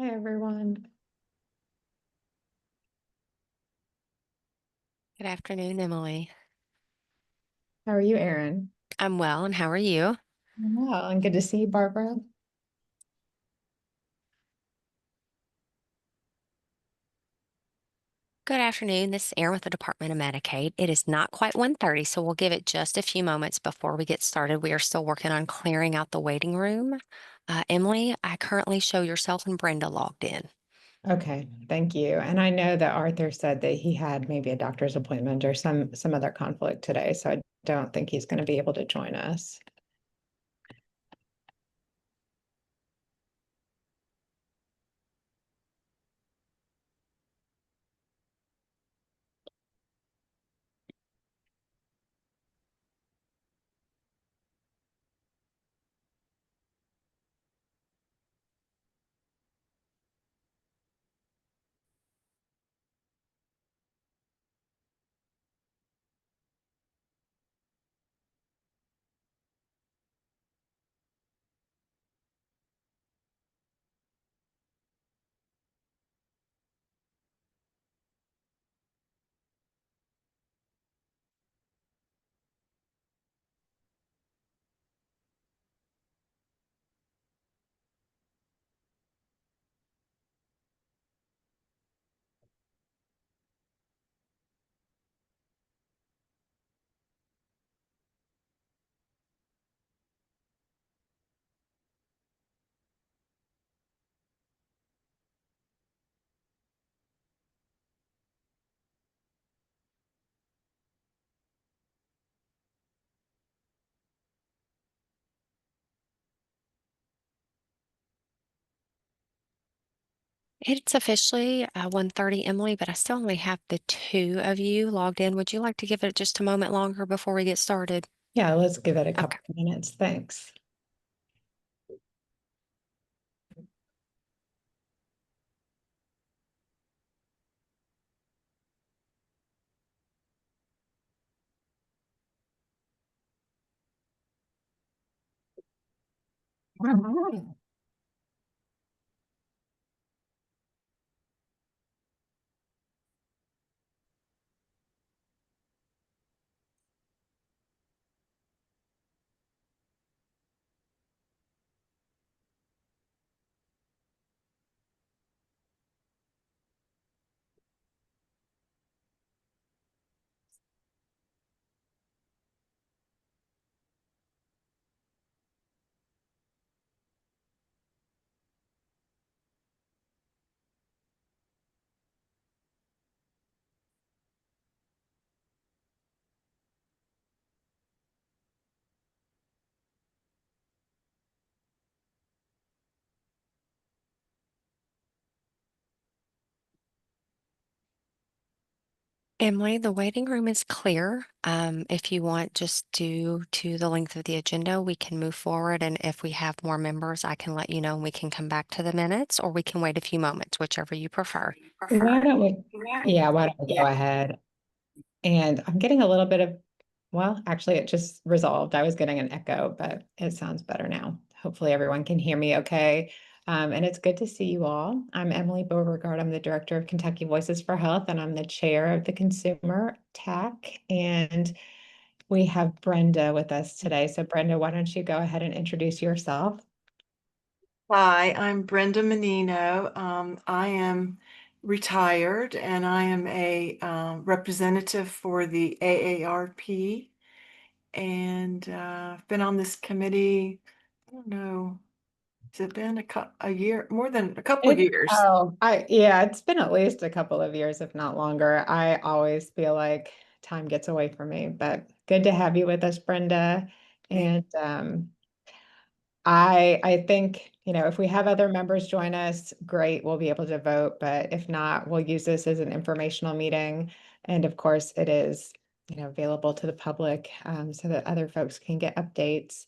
Hi, everyone. Good afternoon, Emily. How are you, Erin? I'm well, and how are you? Well, and good to see you, Barbara. Good afternoon. This is Erin with the Department of Medicaid. It is not quite 1:30, so we'll give it just a few moments before we get started. We are still working on clearing out the waiting room. Emily, I currently show yourself and Brenda logged in. Okay, thank you. And I know that Arthur said that he had maybe a doctor's appointment or some other conflict today, so I don't think he's going to be able to join us. It's officially 1:30, Emily, but I still only have the two of you logged in. Would you like to give it just a moment longer before we get started? Yeah, let's give it a Okay. couple of minutes. Thanks. Emily, the waiting room is clear. If you want, just due to the length of the agenda, we can move forward. And if we have more members, I can let you know and we can come back to the minutes, or we can wait a few moments, whichever you prefer. Why don't we, yeah, why don't we go ahead? And I'm getting a little bit of, well, actually, it just resolved. I was getting an echo, but it sounds better now. Hopefully, everyone can hear me okay. And it's good to see you all. I'm Emily Beauregard. I'm the director of Kentucky Voices for Health, and I'm the chair of the Consumer TAC. And we have Brenda with us today. So, Brenda, why don't you go ahead and introduce yourself? Hi, I'm Brenda Menino. I am retired and I am a representative for the AARP. And I've been on this committee, I don't know, has it been a year, more than a couple of It, years? oh, yeah, it's been at least a couple of years, if not longer. I always feel like time gets away from me, but good to have you with us, Brenda. And I think, if we have other members join us, great, we'll be able to vote. But if not, we'll use this as an informational meeting. And of course, it is, available to the public, so that other folks can get updates.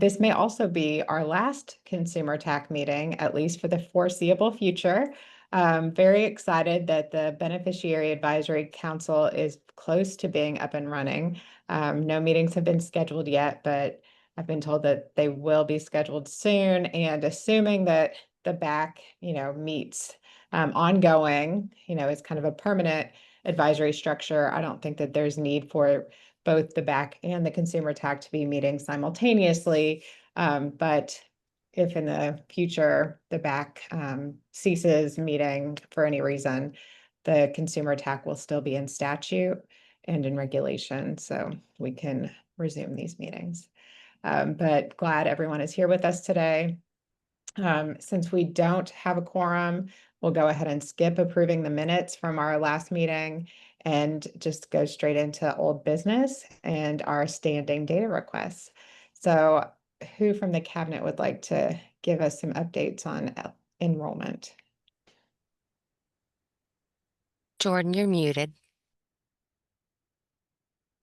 This may also be our last consumer TAC meeting, at least for the foreseeable future. Very excited that the Beneficiary Advisory Council is close to being up and running. No meetings have been scheduled yet, but I've been told that they will be scheduled soon. And assuming that the back, meets ongoing, is kind of a permanent advisory structure. I don't think that there's need for both the back and the consumer TAC to be meeting simultaneously. But if in the future the back ceases meeting for any reason, the consumer TAC will still be in statute and in regulation, so we can resume these meetings. But glad everyone is here with us today. Since we don't have a quorum, we'll go ahead and skip approving the minutes from our last meeting and just go straight into old business and our standing data requests. So who from the cabinet would like to give us some updates on enrollment? Jordan, you're muted.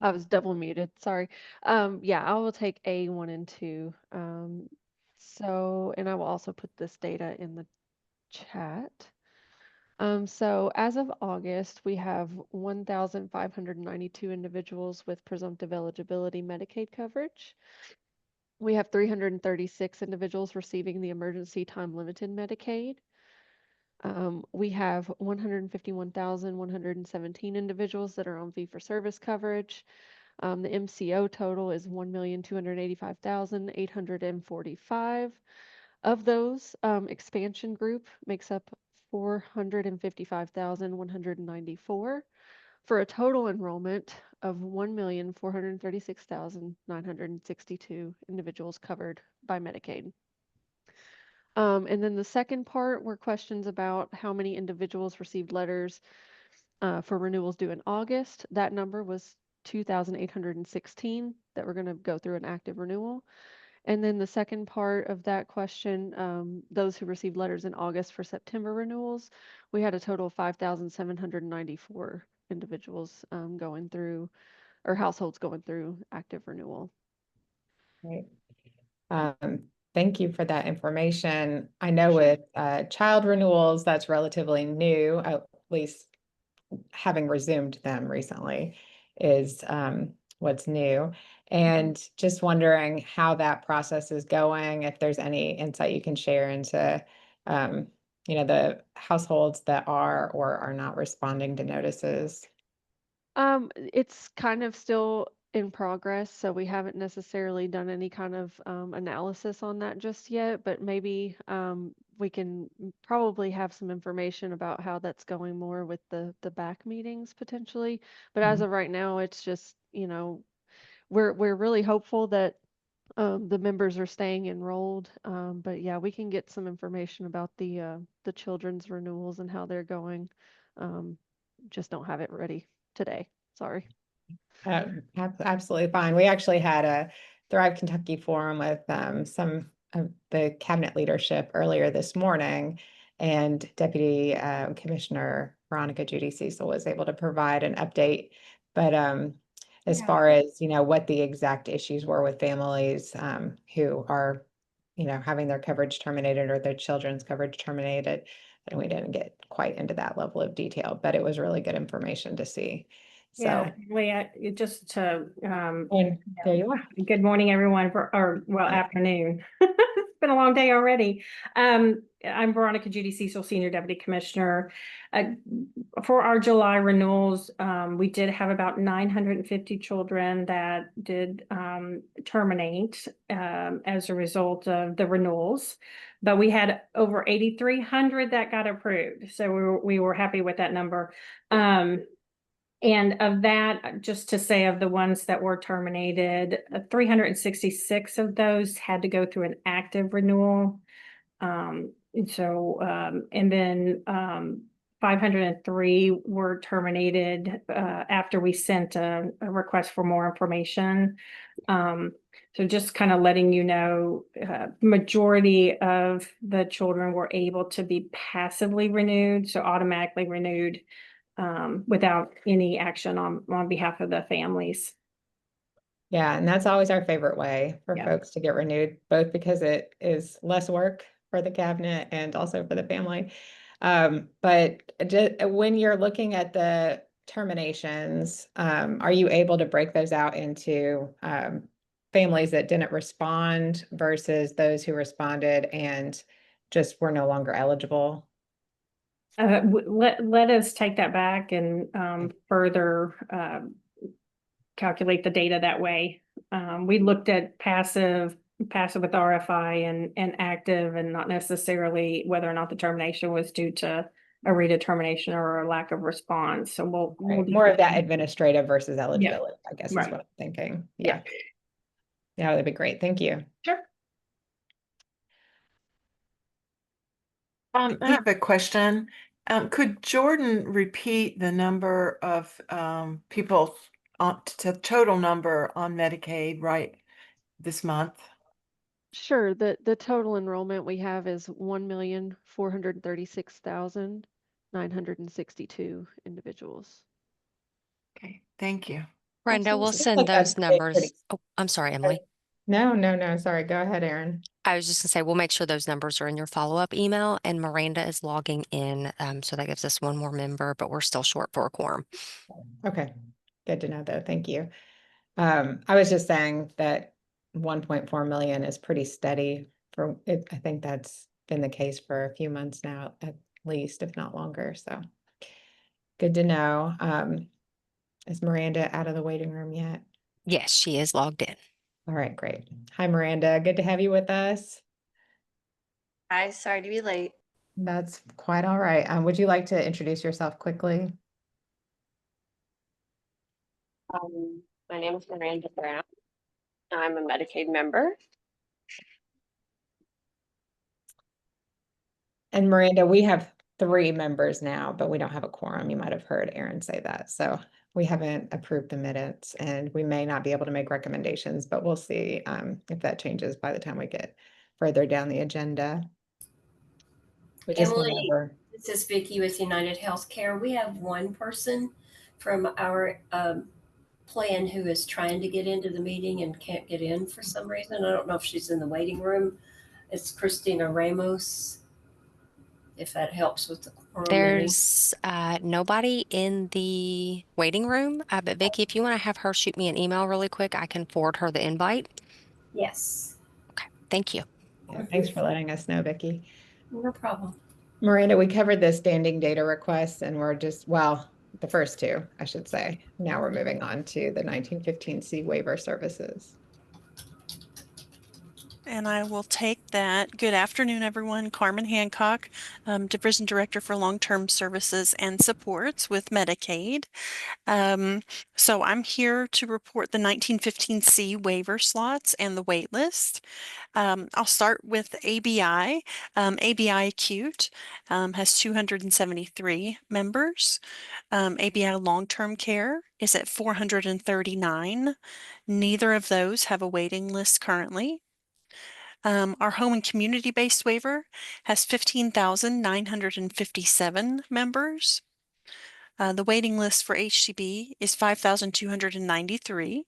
I was double muted, sorry. Yeah, I will take A1 and 2. And I will also put this data in the chat. So as of August, we have 1,592 individuals with presumptive eligibility Medicaid coverage. We have 336 individuals receiving the emergency time limited Medicaid. We have 151,117 individuals that are on fee-for-service coverage. The MCO total is 1,285,845. Of those, expansion group makes up 455,194 for a total enrollment of 1,436,962 individuals covered by Medicaid. And then the second part were questions about how many individuals received letters for renewals due in August. That number was 2,816 that we're going to go through an active renewal. And then the second part of that question, those who received letters in August for September renewals, we had a total of 5,794 individuals going through, or households going through active renewal. Right. Thank you for that information. I know with child renewals, that's relatively new, at least having resumed them recently is what's new. And just wondering how that process is going, if there's any insight you can share into, the households that are or are not responding to notices. It's kind of still in progress, so we haven't necessarily done any kind of analysis on that just yet, but maybe we can probably have some information about how that's going more with the back meetings potentially. But as of right now, it's just, we're really hopeful that the members are staying enrolled. But yeah, we can get some information about the children's renewals and how they're going. Just don't have it ready today. Sorry. Absolutely fine. We actually had a Thrive Kentucky forum with some of the cabinet leadership earlier this morning, and Deputy Commissioner Veronica Judy Cecil was able to provide an update. But as far as what the exact issues were with families who are having their coverage terminated or their children's coverage terminated, and we didn't get quite into that level of detail, but it was really good information to see. Yeah, So, Leah, just to, and there you are. good morning, everyone, afternoon. It's been a long day already. I'm Veronica Judy Cecil, Senior Deputy Commissioner. For our July renewals, we did have about 950 children that did terminate as a result of the renewals, but we had over 8,300 that got approved. So we were happy with that number. And of that, just to say, of the ones that were terminated, 366 of those had to go through an active renewal. And then 503 were terminated after we sent a request for more information. So just kind of letting you know, majority of the children were able to be passively renewed, so automatically renewed. Without any action on behalf of the families. Yeah, and that's always our favorite way for Yeah. folks to get renewed, both because it is less work for the cabinet and also for the family. But when you're looking at the terminations, are you able to break those out into families that didn't respond versus those who responded and just were no longer eligible? Let us take that back and further calculate the data that way. We looked at passive with RFI and active, and not necessarily whether or not the termination was due to a redetermination or a lack of response. So we'll Right. More of that administrative versus eligibility, Yeah. I guess is Right. what I'm thinking. Yeah. Yeah, that'd be great. Thank you. Sure. I have a question. Could Jordan repeat the number of people to total number on Medicaid right this month? Sure, the total enrollment we have is 1,436,962 individuals. Okay, thank you. Brenda, we'll Absolutely. send Like that's those numbers. pretty- Oh, I'm sorry, Emily. No. Sorry. Go ahead, Erin. I was just gonna say, we'll make sure those numbers are in your follow-up email, and Miranda is logging in. So that gives us one more member, but we're still short for a quorum. Okay. Good to know though. Thank you. I was just saying that 1.4 million is pretty steady for it. I think that's been the case for a few months now, at least, if not longer. So good to know. Is Miranda out of the waiting room yet? Yes, she is logged in. All right, great. Hi, Miranda. Good to have you with us. Hi, sorry to be late. That's quite all right. Would you like to introduce yourself quickly? My name is Miranda Brown. I'm a Medicaid member. And Miranda, we have 3 members now, but we don't have a quorum. You might have heard Erin say that. So we haven't approved the minutes, and we may not be able to make recommendations, but we'll see if that changes by the time we get further down the agenda. But just Emily, remember, this is Vicki with United Healthcare. We have one person from our plan who is trying to get into the meeting and can't get in for some reason. I don't know if she's in the waiting room. It's Christina Ramos, if that helps with the quorum. There's nobody in the waiting room, but Vicki, if you want to have her shoot me an email really quick, I can forward her the invite. Yes. Okay, thank you. yeah, thanks for letting us know, Vicki. No problem. Miranda, we covered the standing data requests, and we're just, well, the first 2, I should say. Now we're moving on to the 1915C waiver services. And I will take that. Good afternoon, everyone. Carmen Hancock, Division Director for Long-Term Services and Supports with Medicaid. So I'm here to report the 1915C waiver slots and the wait list. I'll start with ABI. ABI Acute has 273 members. ABI Long-Term Care is at 439. Neither of those have a waiting list currently. Our home and community-based waiver has 15,957 members. The waiting list for HCB is 5,293.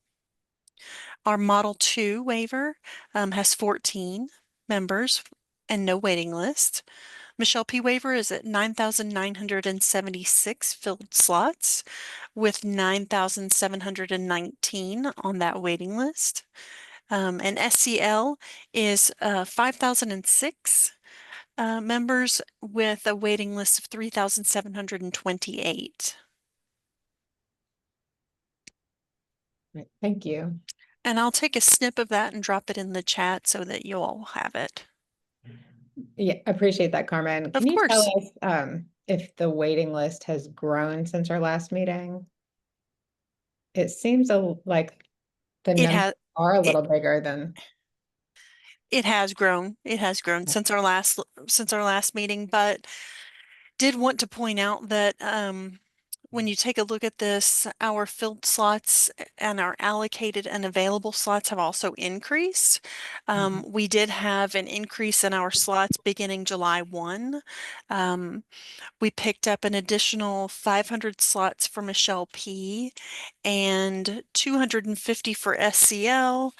Our Model 2 waiver has 14 members and no waiting list. Michelle P. waiver is at 9,976 filled slots with 9,719 on that waiting list. And SCL is 5,006 members with a waiting list of 3,728. Thank you. And I'll take a snip of that and drop it in the chat so that you all have it. Yeah, appreciate that, Carmen. Of Can you tell course. us if the waiting list has grown since our last meeting? It seems like the It numbers has are a little bigger than. it has grown. It has grown since our last meeting, but did want to point out that when you take a look at this, our filled slots and our allocated and available slots have also increased. We did have an increase in our slots beginning July 1. We picked up an additional 500 slots for Michelle P. and 250 for SCL.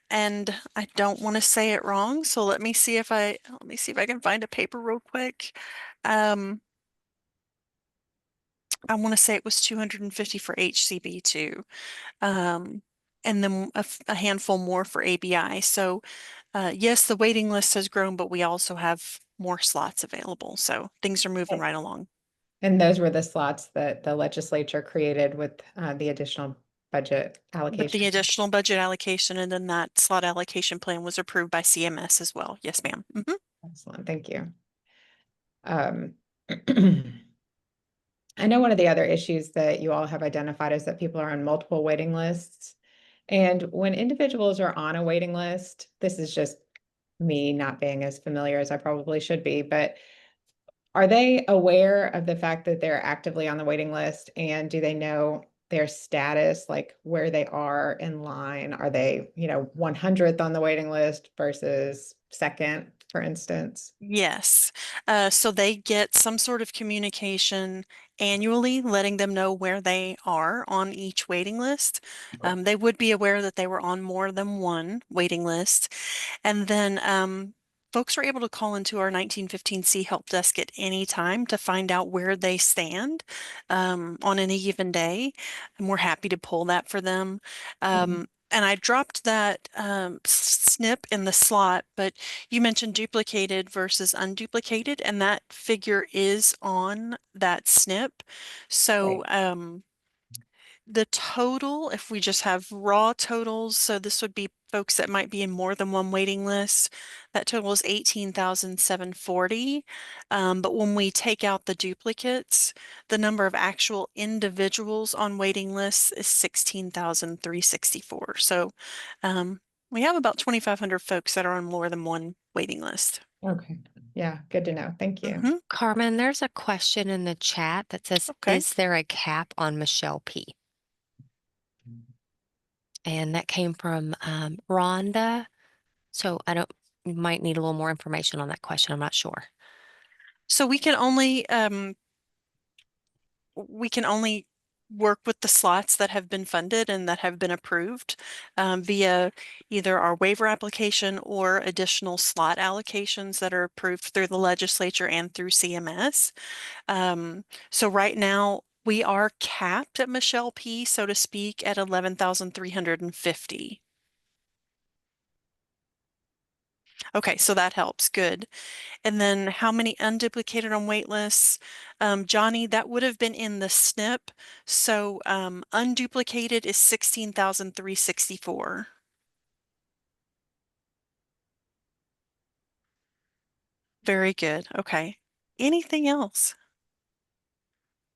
And I don't want to say it wrong, so let me see if I can find a paper real quick. I want to say it was 250 for HCB too. And then a handful more for ABI. So yes, the waiting list has grown, but we also have more slots available. So things are moving right along. And those were the slots that the legislature created with the additional budget With allocation. the additional budget allocation, and then that slot allocation plan was approved by CMS as well. Yes, ma'am. Excellent, thank you. I know one of the other issues that you all have identified is that people are on multiple waiting lists. And when individuals are on a waiting list, this is just me not being as familiar as I probably should be, but are they aware of the fact that they're actively on the waiting list, and do they know their status, like where they are in line? Are they, 100th on the waiting list versus second, for instance? Yes. So they get some sort of communication annually letting them know where they are on each waiting list. They would be aware that they were on more than one waiting list. And then folks are able to call into our 1915C help desk at any time to find out where they stand on any given day. And we're happy to pull that for them. And I dropped that snip in the slot, but you mentioned duplicated versus unduplicated, and that figure is on that snip. So the total, if we just have raw totals, so this would be folks that might be in more than one waiting list, that total is 18,740. But when we take out the duplicates, the number of actual individuals on waiting lists is 16,364. So we have about 2,500 folks that are on more than one waiting list. Okay, yeah, good to know. Thank you. Carmen, there's a question in the chat that says, Okay. is there a cap on Michelle P? And that came from Rhonda. So you might need a little more information on that question. I'm not sure. So we can only work with the slots that have been funded and that have been approved via either our waiver application or additional slot allocations that are approved through the legislature and through CMS. So right now we are capped at Michelle P, so to speak, at 11,350. Okay, so that helps. Good. And then how many unduplicated on wait lists? Johnny, that would have been in the SNP. So unduplicated is 16,364. Very good. Okay. Anything else?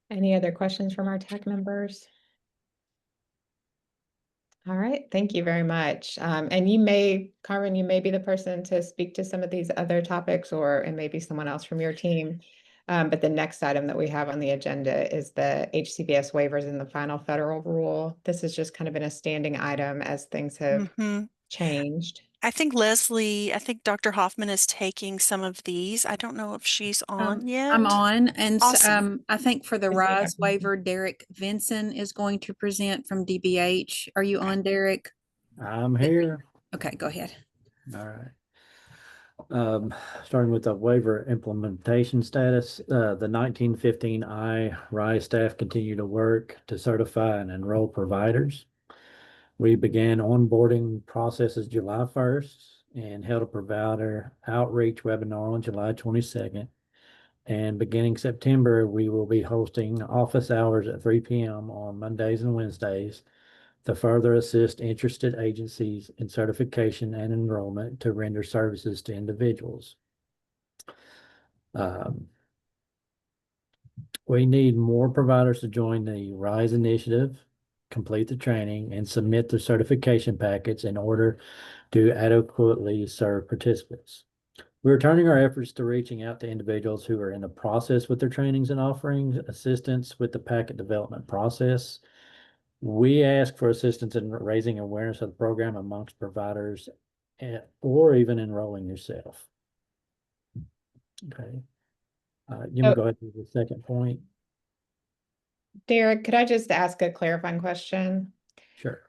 Any other questions from our TAC members? All right, thank you very much. And Carmen, you may be the person to speak to some of these other topics, or it may be someone else from your team. But the next item that we have on the agenda is the HCBS waivers in the final federal rule. This has just kind of been a standing item as things have changed. I think Dr. Hoffman is taking some of these. I don't know if she's on yet. I'm on, and Awesome. I think for the Is it RISE okay? waiver, Derek Vinson is going to present from DBH. Are you on, Derek? I'm here. Okay, go ahead. All right. Starting with the waiver implementation status, the 1915I RISE staff continue to work to certify and enroll providers. We began onboarding processes July 1st and held a provider outreach webinar on July 22nd. And beginning September, we will be hosting office hours at 3 p.m. on Mondays and Wednesdays to further assist interested agencies in certification and enrollment to render services to individuals. We need more providers to join the RISE initiative, complete the training, and submit the certification packets in order to adequately serve participants. We're turning our efforts to reaching out to individuals who are in the process with their trainings and offering assistance with the packet development process. We ask for assistance in raising awareness of the program amongst providers or even enrolling yourself. Okay. You may go ahead to the second point. Derek, could I just ask a clarifying question? Sure.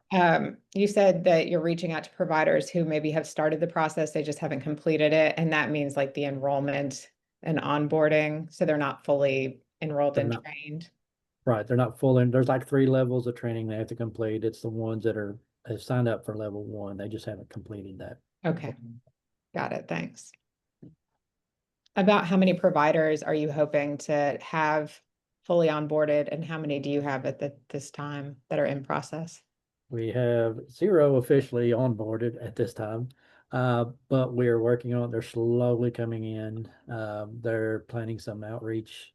You said that you're reaching out to providers who maybe have started the process, they just haven't completed it, and that means like the enrollment and onboarding, so they're not fully enrolled and trained. Right, they're not full in. There's like 3 levels of training they have to complete. It's the ones that have signed up for level 1. They just haven't completed that. Okay, got it. Thanks. About how many providers are you hoping to have fully onboarded, and how many do you have at this time that are in process? We have 0 officially onboarded at this time, but we're working on it. They're slowly coming in. They're planning some outreach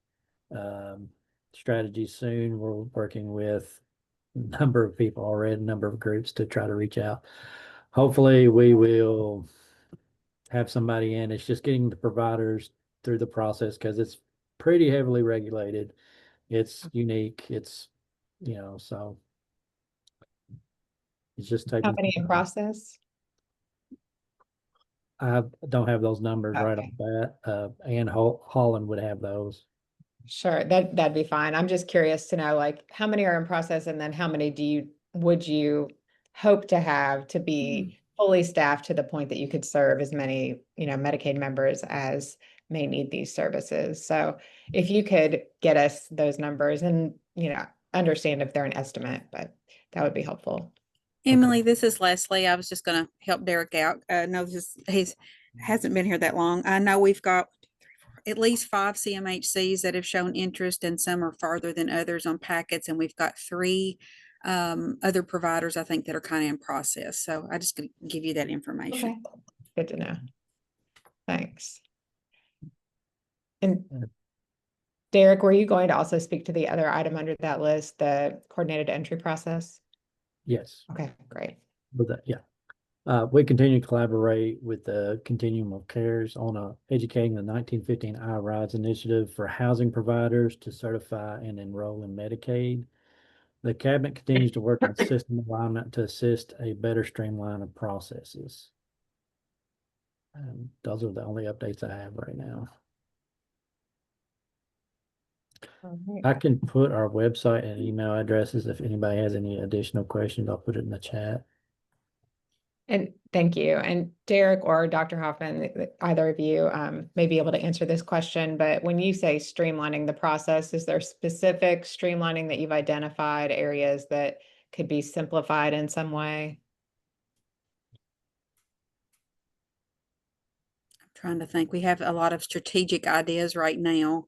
strategies soon. We're working with a number of people already, a number of groups to try to reach out. Hopefully, we will have somebody in. It's just getting the providers through the process because it's pretty heavily regulated. It's unique. It's, so it's just How taking. many in process? I don't have those numbers right off Okay. the bat. Ann Holland would have those. Sure, that'd be fine. I'm just curious to know, like, how many are in process, and then how many would you hope to have to be fully staffed to the point that you could serve as many, Medicaid members as may need these services? So if you could get us those numbers and, understand if they're an estimate, but that would be helpful. Emily, this is Leslie. I was just gonna help Derek out. No, he's hasn't been here that long. I know we've got at least 5 CMHCs that have shown interest, and some are farther than others on packets, and we've got 3 other providers, I think, that are kind of in process. So I just gonna give you that information. Okay, good to know. Thanks. And Derek, were you going to also speak to the other item under that list, the coordinated entry process? Yes, Okay, great. but yeah. We continue to collaborate with the Continuum of Cares on educating the 1915 I-RISE initiative for housing providers to certify and enroll in Medicaid. The cabinet continues to work on system alignment to assist a better streamline of processes. Those are the only updates I have right now. All right. I can put our website and email addresses. If anybody has any additional questions, I'll put it in the chat. And thank you. And Derek or Dr. Hoffman, either of you may be able to answer this question, but when you say streamlining the process, is there specific streamlining that you've identified, areas that could be simplified in some way? I'm trying to think. We have a lot of strategic ideas right now.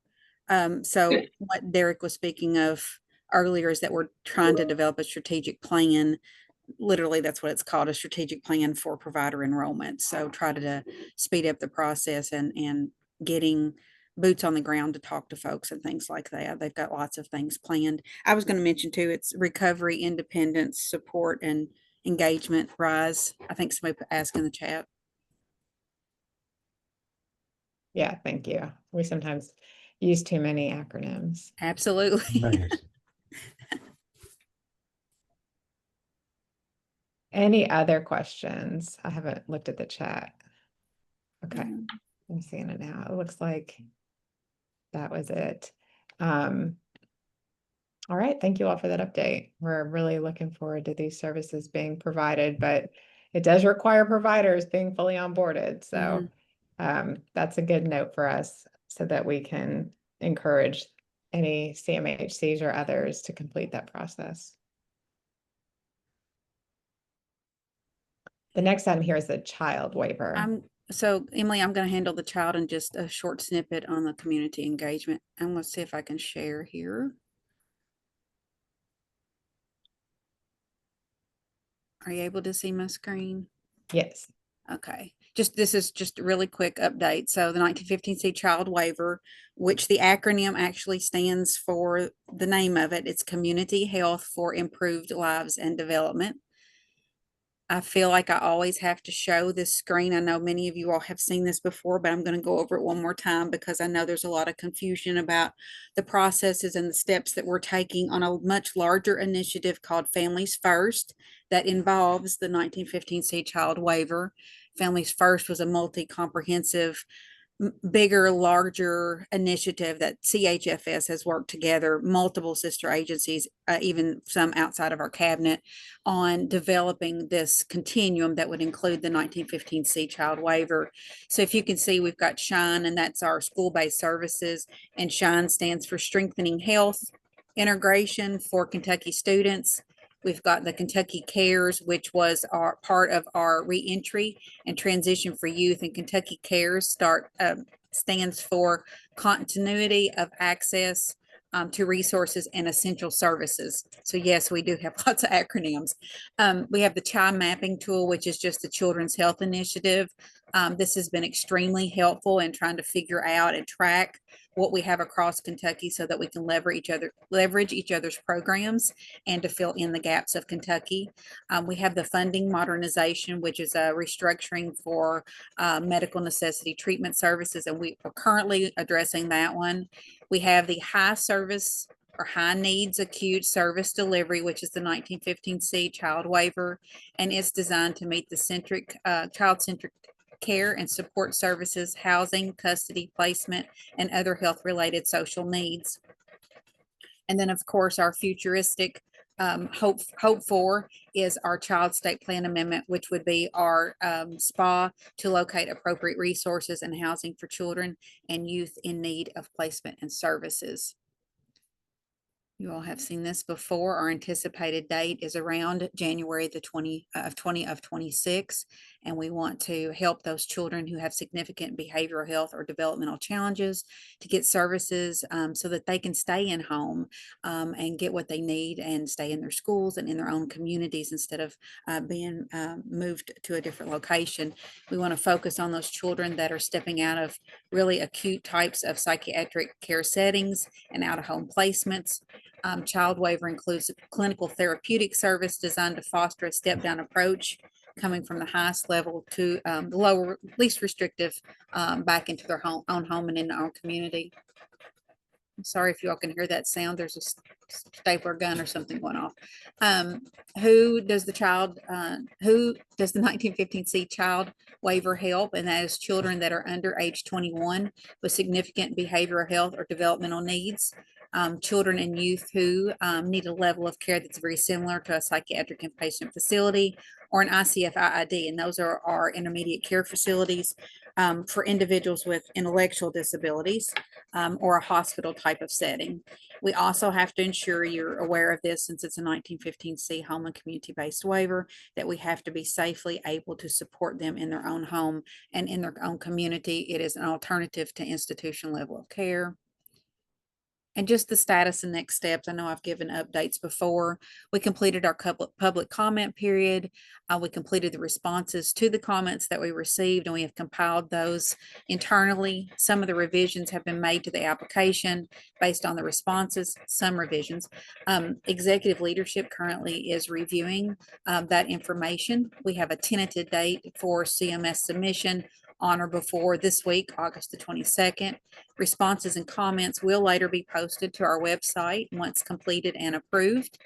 So what Derek was speaking of earlier is that we're trying to develop a strategic plan. Literally, that's what it's called, a strategic plan for provider enrollment. So try to speed up the process and getting boots on the ground to talk to folks and things like that. They've got lots of things planned. I was going to mention too, it's recovery, independence, support, and engagement, RISE. I think somebody asked in the chat. Yeah, thank you. We sometimes use too many acronyms. Absolutely. Nice. Any other questions? I haven't looked at the chat. Okay, I'm seeing it now. It looks like that was it. All right, thank you all for that update. We're really looking forward to these services being provided, but it does require providers being fully onboarded. So that's a good note for us so that we can encourage any CMHCs or others to complete that process. The next item here is the child waiver. So Emily, I'm going to handle the child in just a short snippet on the community engagement. I'm going to see if I can share here. Are you able to see my screen? Yes. Okay. This is just a really quick update. So the 1915C child waiver, which the acronym actually stands for, the name of it, it's Community Health for Improved Lives and Development. I feel like I always have to show this screen. I know many of you all have seen this before, but I'm going to go over it one more time because I know there's a lot of confusion about the processes and the steps that we're taking on a much larger initiative called Families First that involves the 1915C child waiver. Families First was a multi-comprehensive, bigger, larger initiative that CHFS has worked together, multiple sister agencies, even some outside of our cabinet, on developing this continuum that would include the 1915C child waiver. So if you can see, we've got SHINE, and that's our school-based services, and SHINE stands for Strengthening Health Integration for Kentucky Students. We've got the Kentucky Cares, which was part of our reentry and transition for youth, and Kentucky Cares stands for continuity of access to resources and essential services. So yes, we do have lots of acronyms. We have the child mapping tool, which is just the Children's Health Initiative. This has been extremely helpful in trying to figure out and track what we have across Kentucky so that we can leverage each other's programs and to fill in the gaps of Kentucky. We have the funding modernization, which is a restructuring for medical necessity treatment services, and we are currently addressing that one. We have the high service or high needs acute service delivery, which is the 1915C child waiver, and it's designed to meet the child-centric care and support services, housing, custody, placement, and other health-related social needs. And then, of course, our futuristic hope for is our child state plan amendment, which would be our SPA to locate appropriate resources and housing for children and youth in need of placement and services. You all have seen this before. Our anticipated date is around January the 26, and we want to help those children who have significant behavioral health or developmental challenges to get services so that they can stay in home and get what they need and stay in their schools and in their own communities instead of being moved to a different location. We want to focus on those children that are stepping out of really acute types of psychiatric care settings and out-of-home placements. Child waiver includes a clinical therapeutic service designed to foster a step-down approach coming from the highest level to the lower, least restrictive back into their own home and in their own community. I'm sorry if you all can hear that sound. There's a stapler gun or something going off. Who does the 1915C child waiver help? And that is children that are under age 21 with significant behavioral health or developmental needs. Children and youth who need a level of care that's very similar to a psychiatric inpatient facility or an ICF-IID, and those are our intermediate care facilities for individuals with intellectual disabilities or a hospital type of setting. We also have to ensure you're aware of this, since it's a 1915C home and community-based waiver, that we have to be safely able to support them in their own home and in their own community. It is an alternative to institutional level of care. And just the status and next steps. I know I've given updates before. We completed our public comment period. We completed the responses to the comments that we received, and we have compiled those internally. Some of the revisions have been made to the application based on the responses, some revisions. Executive leadership currently is reviewing that information. We have a tentative date for CMS submission on or before this week, August the 22nd. Responses and comments will later be posted to our website once completed and approved.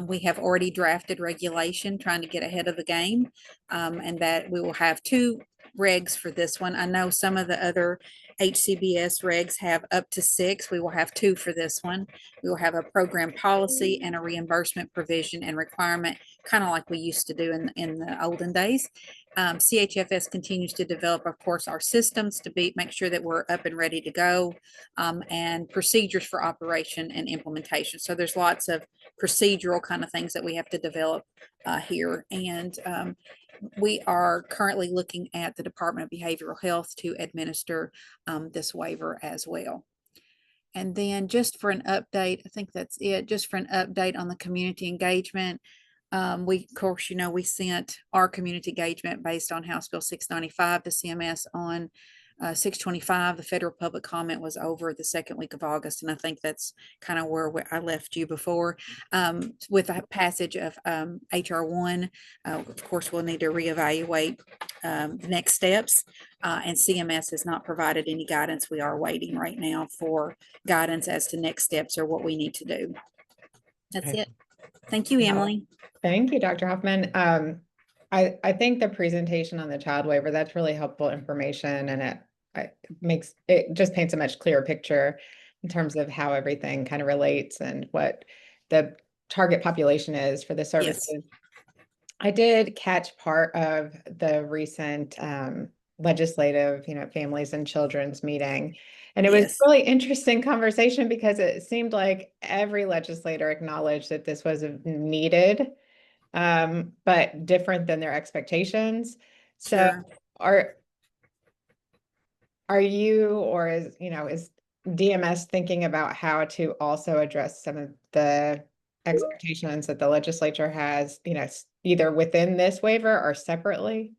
We have already drafted regulation trying to get ahead of the game, and that we will have 2 regs for this one. I know some of the other HCBS regs have up to 6. We will have 2 for this one. We will have a program policy and a reimbursement provision and requirement, kind of like we used to do in the olden days. CHFS continues to develop, of course, our systems to make sure that we're up and ready to go, and procedures for operation and implementation. So there's lots of procedural kind of things that we have to develop here. And we are currently looking at the Department of Behavioral Health to administer this waiver as well. And then just for an update, I think that's it, just for an update on the community engagement. Of course, we sent our community engagement based on House Bill 695 to CMS on 625. The federal public comment was over the second week of August, and I think that's kind of where I left you before. With the passage of HR 1, of course, we'll need to reevaluate the next steps, and CMS has not provided any guidance. We are waiting right now for guidance as to next steps or what we need to do. That's Okay. it. Thank you, Emily. Thank you, Dr. Hoffman. I think the presentation on the child waiver, that's really helpful information, and it just paints a much clearer picture in terms of how everything kind of relates and what the target population is for the services. Yes. I did catch part of the recent legislative, families and children's meeting. And it was Yes. really interesting conversation because it seemed like every legislator acknowledged that this was needed, but different than their expectations. So Sure. are you, or is DMS thinking about how to also address some of the expectations that the legislature has, either within this waiver or separately?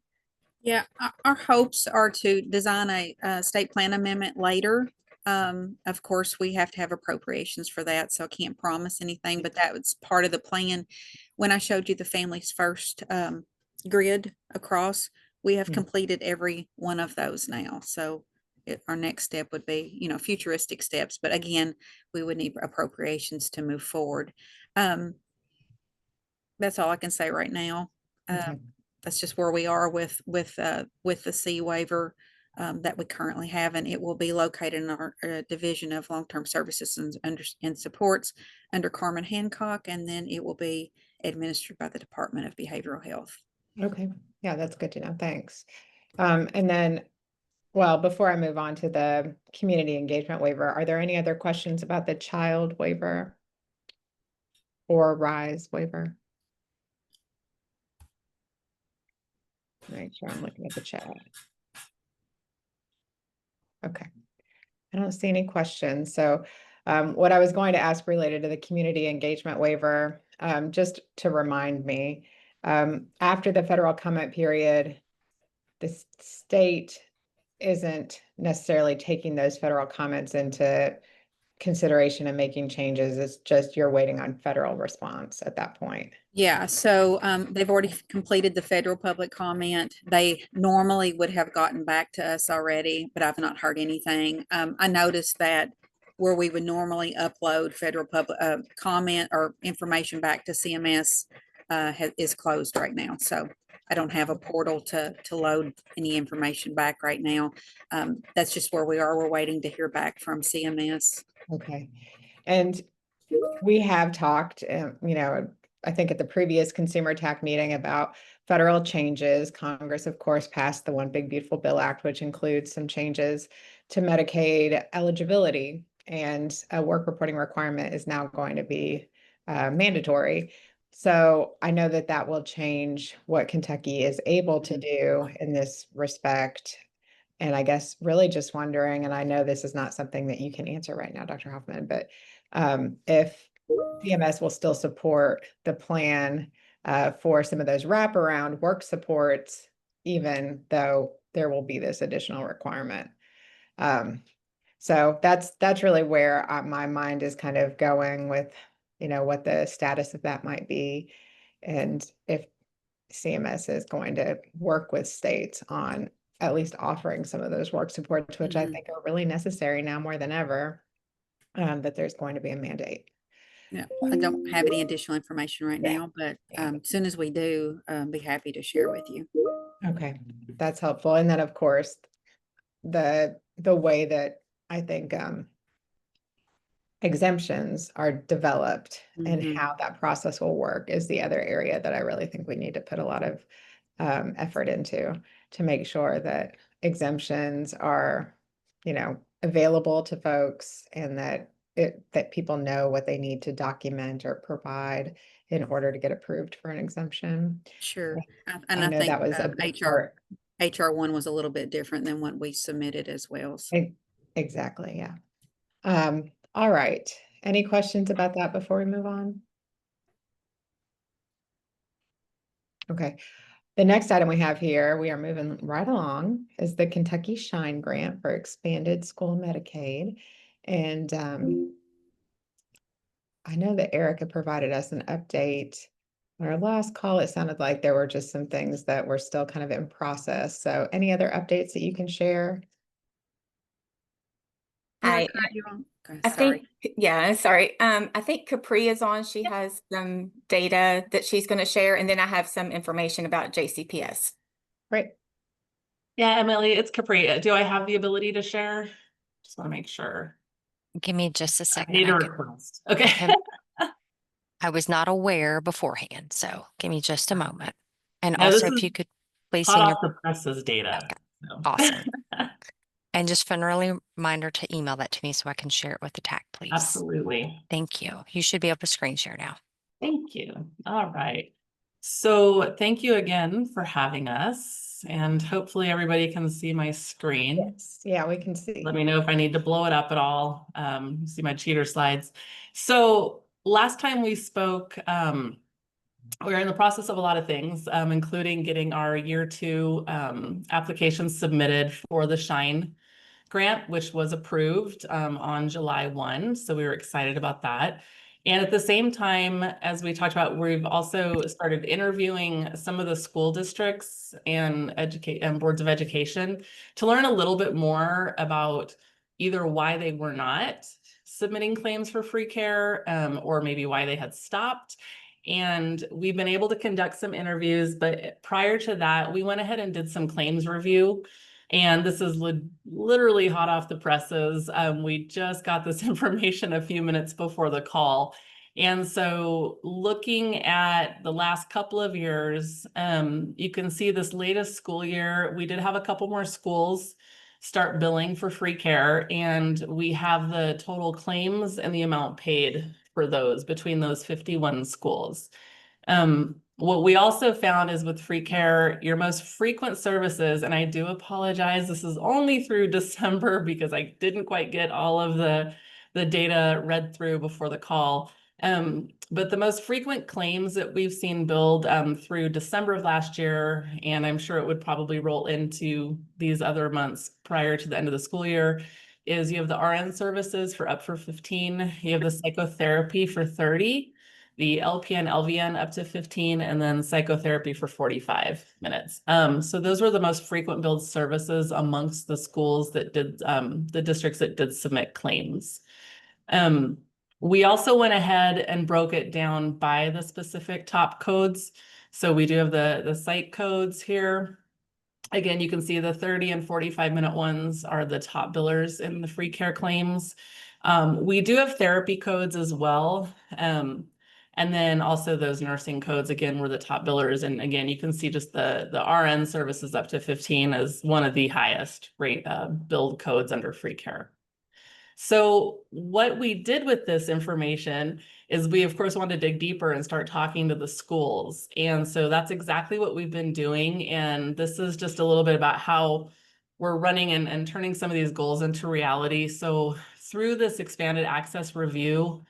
Yeah, our hopes are to design a state plan amendment later. Of course, we have to have appropriations for that, so I can't promise anything, but that was part of the plan. When I showed you the Families First grid across, we have Mm. completed every one of those now. So our next step would be, futuristic steps, but again, we would need appropriations to move forward. That's all I can say right now. Okay. That's just where we are with the C waiver that we currently have, and it will be located in our Division of Long-Term Services and Supports under Carmen Hancock, and then it will be administered by the Department of Behavioral Health. Okay, yeah, that's good to know. Thanks. And then, well, before I move on to the community engagement waiver, are there any other questions about the child waiver or RISE waiver? Make sure I'm looking at the chat. Okay, I don't see any questions. So what I was going to ask related to the community engagement waiver, just to remind me, after the federal comment period, the state isn't necessarily taking those federal comments into consideration and making changes. It's just you're waiting on federal response at that point. Yeah, so they've already completed the federal public comment. They normally would have gotten back to us already, but I've not heard anything. I noticed that where we would normally upload federal public comment or information back to CMS is closed right now. So I don't have a portal to load any information back right now. That's just where we are. We're waiting to hear back from CMS. Okay. And we have talked, I think at the previous consumer TAC meeting about federal changes. Congress, of course, passed the One Big Beautiful Bill Act, which includes some changes to Medicaid eligibility, and a work reporting requirement is now going to be mandatory. So I know that that will change what Kentucky is able to do in this respect. And I guess really just wondering, and I know this is not something that you can answer right now, Dr. Hoffman, but if CMS will still support the plan for some of those wraparound work supports, even though there will be this additional requirement. So that's really where my mind is kind of going with, what the status of that might be, and if CMS is going to work with states on at least offering some of those work supports, which I think are really necessary now more than ever, that there's going to be a mandate. Yeah, I don't have any additional information right now, but as soon as we do, be happy to share with you. Okay, that's helpful. And then of course, the way that I think exemptions are developed and how that process will work is the other area that I really think we need to put a lot of effort into, to make sure that exemptions are, available to folks, and that people know what they need to document or provide in order to get approved for an exemption. Sure. And I I know think that was a big HR part. HR1 was a little bit different than what we submitted as well. So. Exactly, yeah. All right. Any questions about that before we move on? Okay. The next item we have here, we are moving right along, is the Kentucky Shine Grant for expanded school Medicaid. And I know that Erica provided us an update. On our last call, it sounded like there were just some things that were still kind of in process. So any other updates that you can share? I Okay, sorry. think, yeah, sorry. I think Capri is on. She has some data that she's going to share, and then I have some information about JCPS. Great. Yeah, Emily, it's Capri. Do I have the ability to share? Just want to make sure. Give me just a I second. need a request. Okay. I was not aware beforehand, so give me just a moment. And Now, also, if you could please send hot your off the presses data. Okay. So. Awesome. And just friendly reminder to email that to me so I can share it with the TAC, please. Absolutely. Thank you. You should be able to screen share now. Thank you. All right. So thank you again for having us, and hopefully everybody can see my screen. Yes, yeah, we can see. Let me know if I need to blow it up at all. See my cheater slides. So last time we spoke, we're in the process of a lot of things, including getting our year 2 applications submitted for the Shine grant, which was approved on July 1. So we were excited about that. And at the same time, as we talked about, we've also started interviewing some of the school districts and boards of education to learn a little bit more about either why they were not submitting claims for free care, or maybe why they had stopped. And we've been able to conduct some interviews, but prior to that, we went ahead and did some claims review. And this is literally hot off the presses. We just got this information a few minutes before the call. And so looking at the last couple of years, you can see this latest school year, we did have a couple more schools start billing for free care, and we have the total claims and the amount paid for those between those 51 schools. What we also found is with free care, your most frequent services, and I do apologize, this is only through December because I didn't quite get all of the data read through before the call. But the most frequent claims that we've seen billed through December of last year, and I'm sure it would probably roll into these other months prior to the end of the school year, is you have the RN services for up for 15, you have the psychotherapy for 30, the LPN, LVN up to 15, and then psychotherapy for 45 minutes. So those were the most frequent billed services amongst the schools that did, the districts that did submit claims. We also went ahead and broke it down by the specific top codes. So we do have the site codes here. Again, you can see the 30 and 45-minute ones are the top billers in the free care claims. We do have therapy codes as well. And then also those nursing codes, again, were the top billers. And again, you can see just the RN services up to 15 as one of the highest rate billed codes under free care. So what we did with this information is we, of course, wanted to dig deeper and start talking to the schools. And so that's exactly what we've been doing. And this is just a little bit about how we're running and turning some of these goals into reality. So through this expanded access review,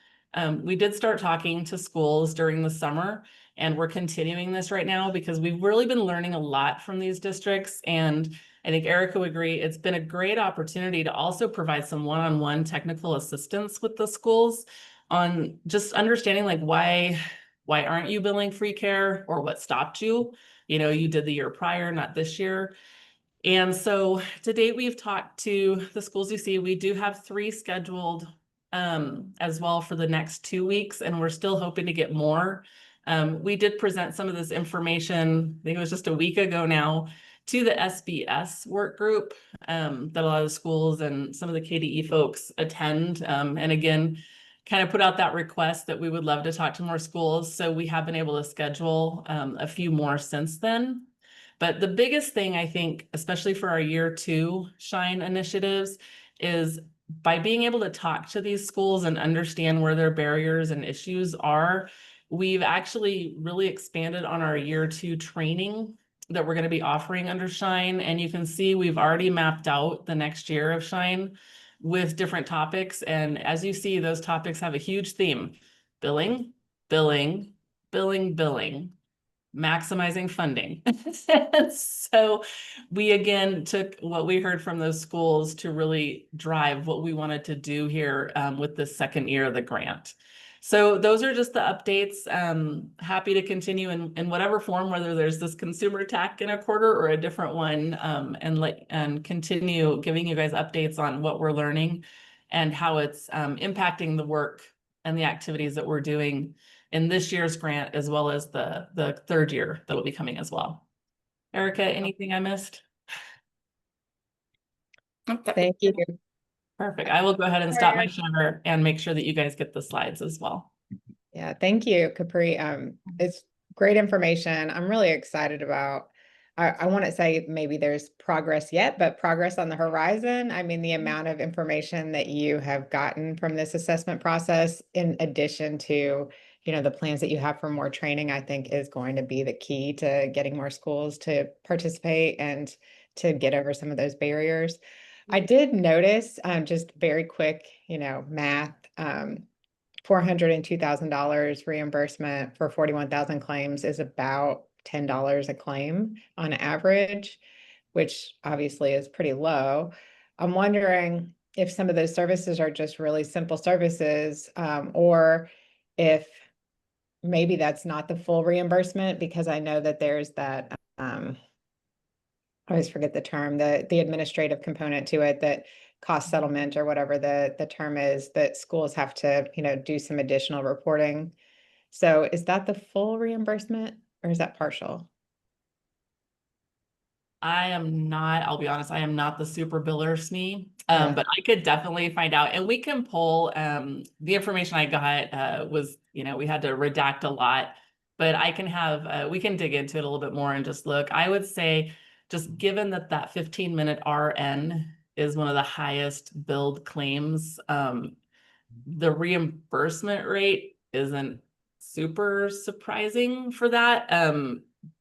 we did start talking to schools during the summer, and we're continuing this right now because we've really been learning a lot from these districts. And I think Erica would agree, it's been a great opportunity to also provide some one-on-one technical assistance with the schools on just understanding like why aren't you billing free care, or what stopped you? You know, you did the year prior, not this year. And so to date, we've talked to the schools you see. We do have 3 scheduled as well for the next 2 weeks, and we're still hoping to get more. We did present some of this information, I think it was just a week ago now, to the SBS work group that a lot of schools and some of the KDE folks attend. And again, kind of put out that request that we would love to talk to more schools. So we have been able to schedule a few more since then. But the biggest thing I think, especially for our year 2 Shine initiatives, is by being able to talk to these schools and understand where their barriers and issues are, we've actually really expanded on our year 2 training that we're going to be offering under Shine. And you can see we've already mapped out the next year of Shine with different topics. And as you see, those topics have a huge theme: billing, billing, billing, billing, maximizing funding. So we again took what we heard from those schools to really drive what we wanted to do here with the second year of the grant. So those are just the updates. Happy to continue in whatever form, whether there's this consumer TAC in a quarter or a different one, and continue giving you guys updates on what we're learning and how it's impacting the work and the activities that we're doing in this year's grant, as well as the third year that'll be coming as well. Erica, anything I missed? Thank you. Perfect. I will go ahead and stop my share and make sure that you guys get the slides as well. Yeah, thank you, Capri. It's great information. I'm really excited about, I want to say maybe there's progress yet, but progress on the horizon. I mean, the amount of information that you have gotten from this assessment process, in addition to, the plans that you have for more training, I think is going to be the key to getting more schools to participate and to get over some of those barriers. I did notice, just very quick, math, $402,000 reimbursement for 41,000 claims is about $10 a claim on average, which obviously is pretty low. I'm wondering if some of those services are just really simple services, or if maybe that's not the full reimbursement, because I know that there's that, I always forget the term, the administrative component to it, that cost settlement or whatever the term is, that schools have to, do some additional reporting. So is that the full reimbursement or is that partial? I'll be honest, I am not the super biller SME, Yeah. but I could definitely find out, and we can pull, the information I got, was, we had to redact a lot, but I can have, we can dig into it a little bit more and just look. I would say, just given that 15-minute RN is one of the highest billed claims, the reimbursement rate isn't super surprising for that.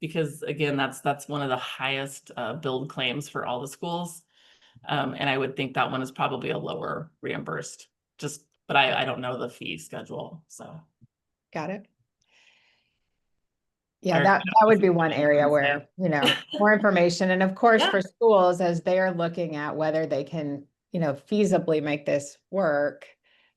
Because again, that's one of the highest billed claims for all the schools. And I would think that one is probably a lower reimbursed, but I don't know the fee schedule, so. Got it. Yeah, that would be one area where, more information. And of course, Yeah. for schools, as they're looking at whether they can, feasibly make this work,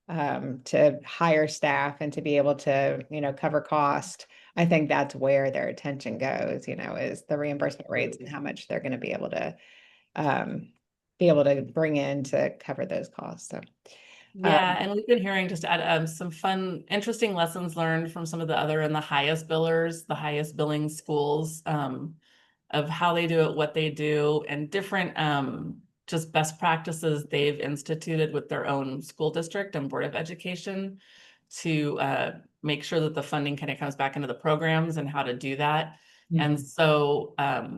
to hire staff and to be able to, cover cost, I think that's where their attention goes, is the reimbursement rates and how much they're going to be able to bring in to cover those costs. So Yeah, and we've been hearing, just to add, some fun, interesting lessons learned from some of the other and the highest billers, the highest billing schools, of how they do it, what they do, and different just best practices they've instituted with their own school district and Board of Education to make sure that the funding kind of comes back into the programs and how to do that. And so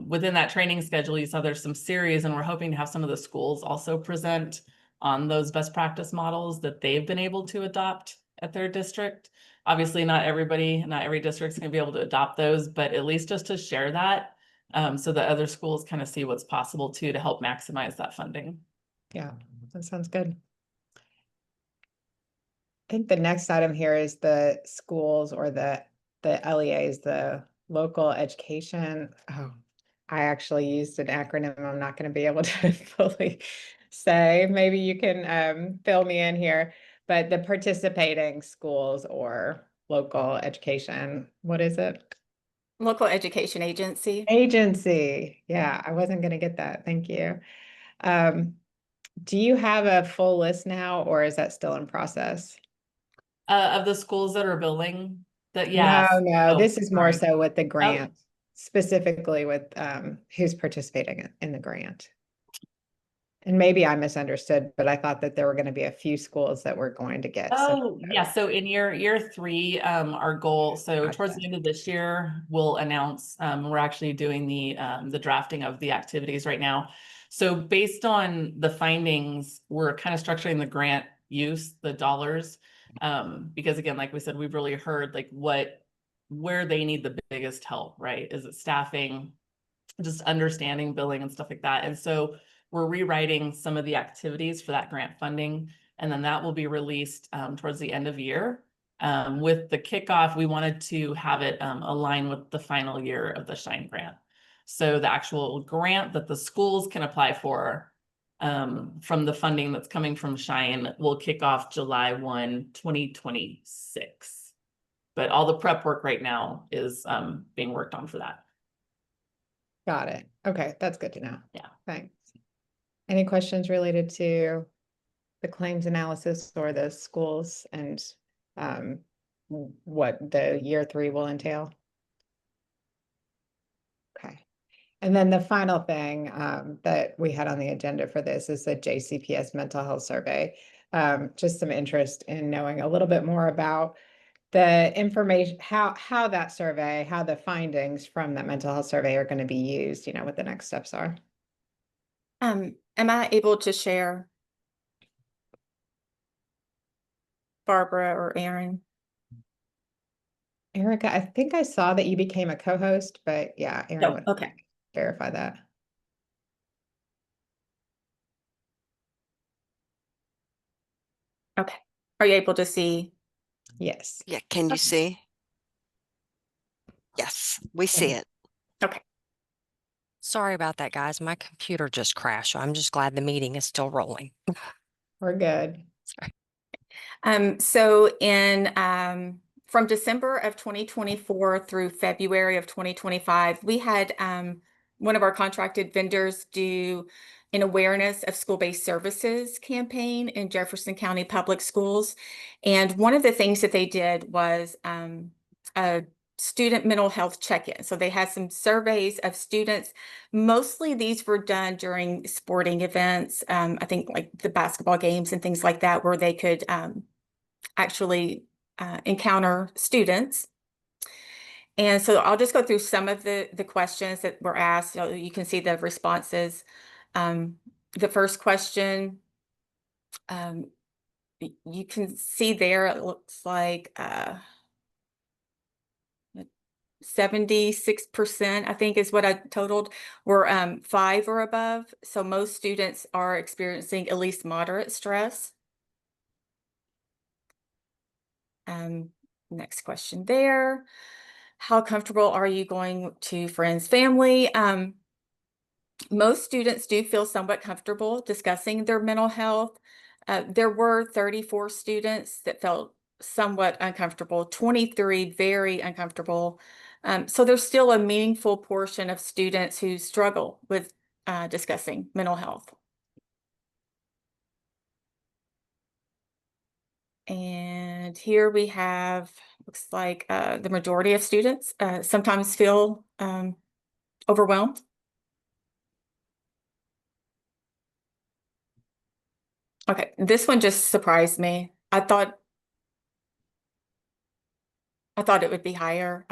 within that training schedule, you saw there's some series, and we're hoping to have some of the schools also present on those best practice models that they've been able to adopt at their district. Obviously, not every district's gonna be able to adopt those, but at least just to share that, so that other schools kind of see what's possible too, to help maximize that funding. yeah, that sounds good. I think the next item here is the schools, or the LEAs, the local education. Oh, I actually used an acronym I'm not going to be able to fully say. Maybe you can fill me in here. But the participating schools or local education, what is it? Local education agency. Agency. Yeah, I wasn't going to get that. Thank you. Do you have a full list now, or is that still in process? Of the schools that are billing, yes. No, Oh, this is more sorry. so with the grant, specifically with who's participating in the grant. And maybe I misunderstood, but I thought that there were going to be a few schools that were going to get some. Oh, yeah. So in year three, our goal, so towards the end of this year, we'll announce, we're actually doing the drafting of the activities right now. So based on the findings, we're kind of structuring the grant use, the dollars, because again, like we said, we've really heard like where they need the biggest help, right? Is it staffing, just understanding billing and stuff like that. And so we're rewriting some of the activities for that grant funding, and then that will be released towards the end of year. With the kickoff, we wanted to have it align with the final year of the Shine grant. So the actual grant that the schools can apply for from the funding that's coming from Shine will kick off July 1, 2026. But all the prep work right now is being worked on for that. Got it. Okay, that's good to know. Yeah. Thanks. Any questions related to the claims analysis or the schools and what the year 3 will entail? Okay. And then the final thing that we had on the agenda for this is the JCPS mental health survey. Just some interest in knowing a little bit more about the information, how that survey, how the findings from that mental health survey are going to be used, what the next steps are. Am I able to share, Barbara or Aaron? Erica, I think I saw that you became a co-host, but yeah, Aaron No, would okay. verify that. Okay. Are you able to see? Yes. Yeah, can you Okay. see? Yes, we see Yeah. it. Okay. Sorry about that, guys. My computer just crashed. So I'm just glad the meeting is still rolling. We're good. So from December of 2024 through February of 2025, we had one of our contracted vendors do an awareness of school-based services campaign in Jefferson County Public Schools. And one of the things that they did was a student mental health check-in. So they had some surveys of students. Mostly these were done during sporting events, I think like the basketball games and things like that, where they could actually encounter students. And so I'll just go through some of the questions that were asked. So you can see the responses. The first question, you can see there, it looks like 76%, I think is what I totaled, were 5 or above. So most students are experiencing at least moderate stress. Next question there. How comfortable are you going to friends, family? Most students do feel somewhat comfortable discussing their mental health. There were 34 students that felt somewhat uncomfortable, 23 very uncomfortable. So there's still a meaningful portion of students who struggle with discussing mental health. And here we have, looks like the majority of students sometimes feel overwhelmed. Okay, this one just surprised me. I thought it would be higher.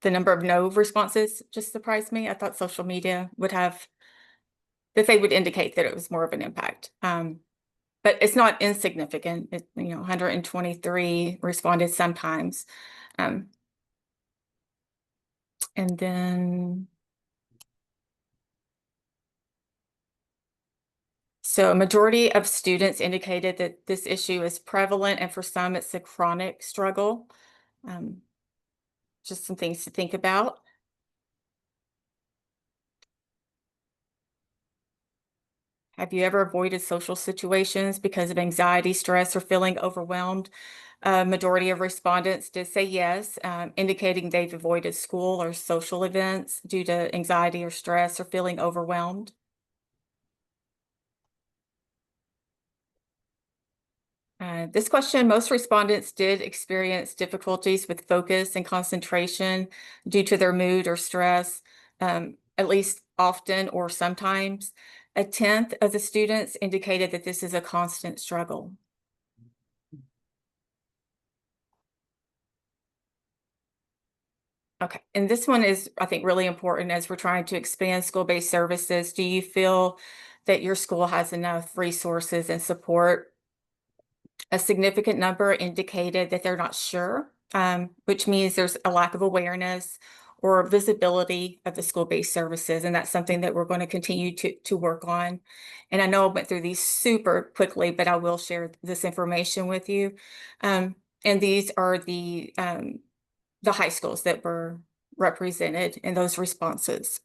The number of no responses just surprised me. I thought social media would have, that they would indicate that it was more of an impact. But it's not insignificant. 123 responded sometimes. And then, so a majority of students indicated that this issue is prevalent, and for some, it's a chronic struggle. Just some things to think about. Have you ever avoided social situations because of anxiety, stress, or feeling overwhelmed? Majority of respondents did say yes, indicating they've avoided school or social events due to anxiety or stress or feeling overwhelmed. This question, most respondents did experience difficulties with focus and concentration due to their mood or stress, at least often or sometimes. 1/10 of the students indicated that this is a constant struggle. Okay, and this one is, I think, really important as we're trying to expand school-based services. Do you feel that your school has enough resources and support? A significant number indicated that they're not sure, which means there's a lack of awareness or visibility of the school-based services. And that's something that we're going to continue to work on. And I know I went through these super quickly, but I will share this information with you. And these are the high schools that were represented in those responses.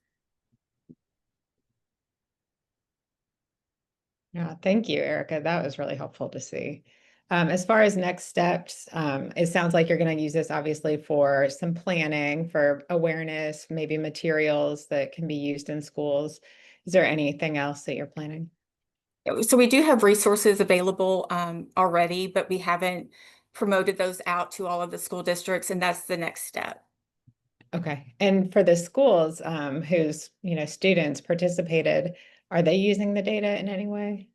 Yeah, thank you, Erica. That was really helpful to see. As far as next steps, it sounds like you're going to use this obviously for some planning, for awareness, maybe materials that can be used in schools. Is there anything else that you're planning? So we do have resources available already, but we haven't promoted those out to all of the school districts, and that's the next step. Okay. And for the schools whose, students participated, are they using the data in any way?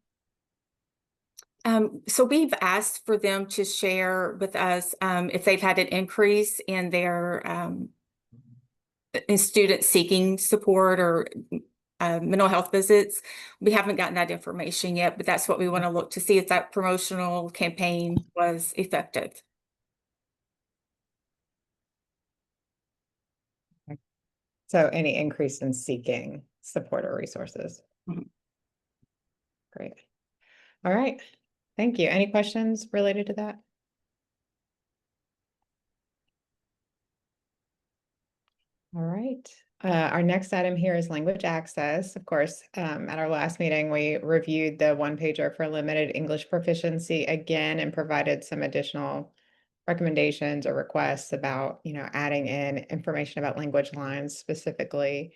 So we've asked for them to share with us if they've had an increase in their in students seeking support or mental health visits. We haven't gotten that information yet, but that's what we want to look to see if that promotional campaign was effective. So any increase in seeking support or resources. Mhm. Great. All right. Thank you. Any questions related to that? All right. Our next item here is language access. Of course, at our last meeting, we reviewed the one pager for limited English proficiency again and provided some additional recommendations or requests about, adding in information about language lines specifically.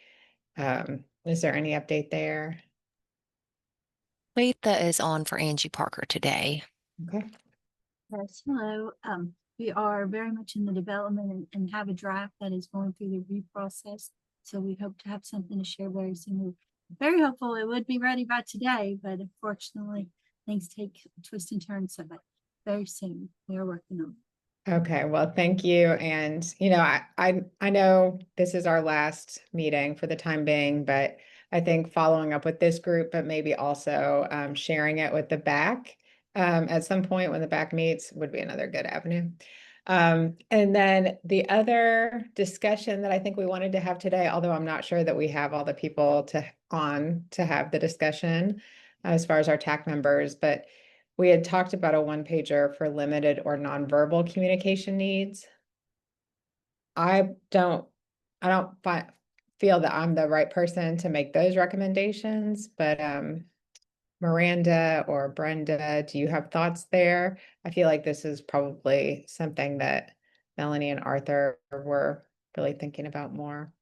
Is there any update there? Letha is on for Angie Parker today. Okay. Yes, hello. We are very much in the development and have a draft that is going through the review process. So we hope to have something to share very soon. We're very hopeful it would be ready by today, but unfortunately things take twists and turns. So but very soon we are working on it. Okay, well, thank you. And, I know this is our last meeting for the time being, but I think following up with this group, but maybe also sharing it with the back at some point when the back meets would be another good avenue. And then the other discussion that I think we wanted to have today, although I'm not sure that we have all the people to have the discussion as far as our TAC members, but we had talked about a one pager for limited or nonverbal communication needs. I don't feel that I'm the right person to make those recommendations, but Miranda or Brenda, do you have thoughts there? I feel like this is probably something that Melanie and Arthur were really thinking about more.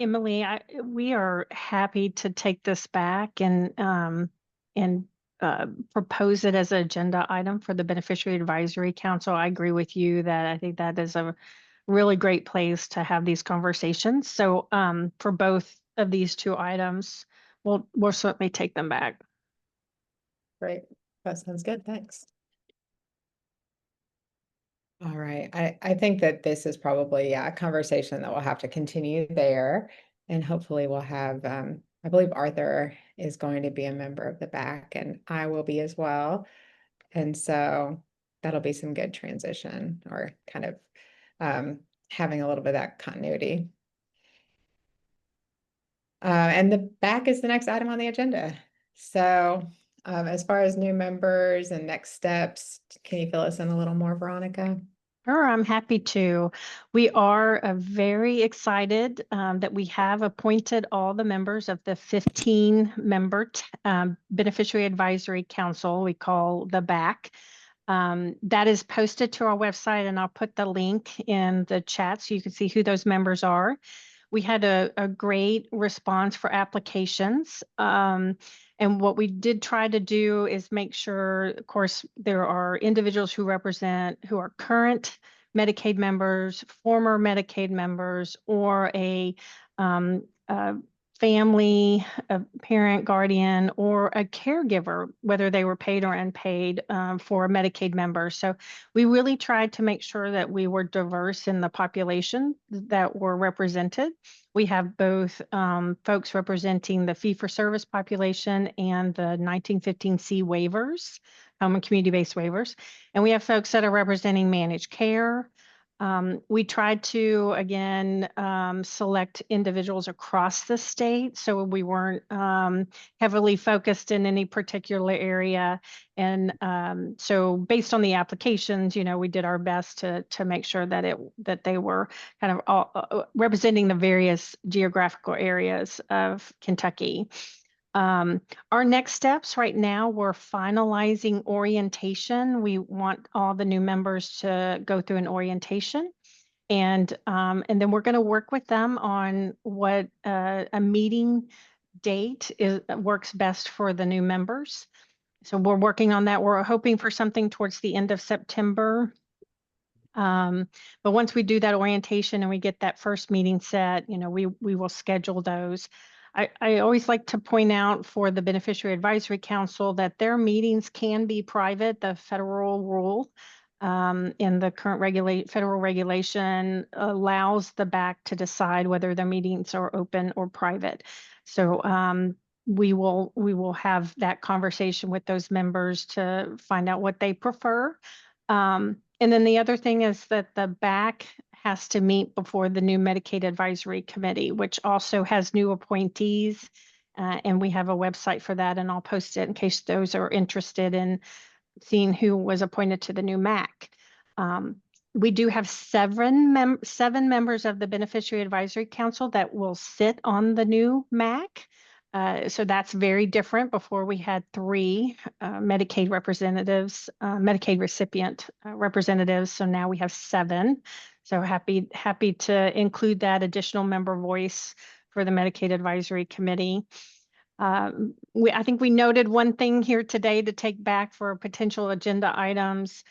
Emily, we are happy to take this back and propose it as an agenda item for the Beneficiary Advisory Council. I agree with you that I think that is a really great place to have these conversations. So for both of these two items, we'll certainly take them back. Great. That sounds good. Thanks. All right. I think that this is probably a conversation that we'll have to continue there. And hopefully we'll have, I believe Arthur is going to be a member of the back and I will be as well. And so that'll be some good transition or kind of having a little bit of that continuity. And the back is the next item on the agenda. So as far as new members and next steps, can you fill us in a little more, Veronica? Sure, I'm happy to. We are very excited that we have appointed all the members of the 15-member Beneficiary Advisory Council, we call the BAC. That is posted to our website, and I'll put the link in the chat so you can see who those members are. We had a great response for applications. And what we did try to do is make sure, of course, there are individuals who are current Medicaid members, former Medicaid members, or a family, a parent, guardian, or a caregiver, whether they were paid or unpaid for a Medicaid member. So we really tried to make sure that we were diverse in the population that were represented. We have both folks representing the fee-for-service population and the 1915C waivers, home and community-based waivers. And we have folks that are representing managed care. We tried to, again, select individuals across the state, so we weren't heavily focused in any particular area. And so based on the applications, we did our best to make sure that they were kind of all, representing the various geographical areas of Kentucky. Our next steps right now, we're finalizing orientation. We want all the new members to go through an orientation. And then we're going to work with them on what a meeting date works best for the new members. So we're working on that. We're hoping for something towards the end of September. But once we do that orientation and we get that first meeting set, we will schedule those. I always like to point out for the Beneficiary Advisory Council that their meetings can be private. The federal rule in the current federal regulation allows the BAC to decide whether their meetings are open or private. So we will have that conversation with those members to find out what they prefer. And then the other thing is that the BAC has to meet before the new Medicaid Advisory Committee, which also has new appointees. And we have a website for that, and I'll post it in case those are interested in seeing who was appointed to the new MAC. We do have seven members of the Beneficiary Advisory Council that will sit on the new MAC. So that's very different. Before we had 3 Medicaid representatives, Medicaid recipient representatives. So now we have 7. So happy to include that additional member voice for the Medicaid Advisory Committee. I think we noted one thing here today to take back for potential agenda items.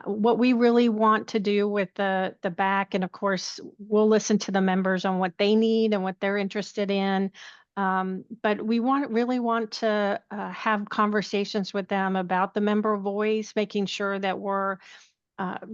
What we really want to do with the BAC, and of course, we'll listen to the members on what they need and what they're interested in. But we really want to have conversations with them about the member voice, making sure that we're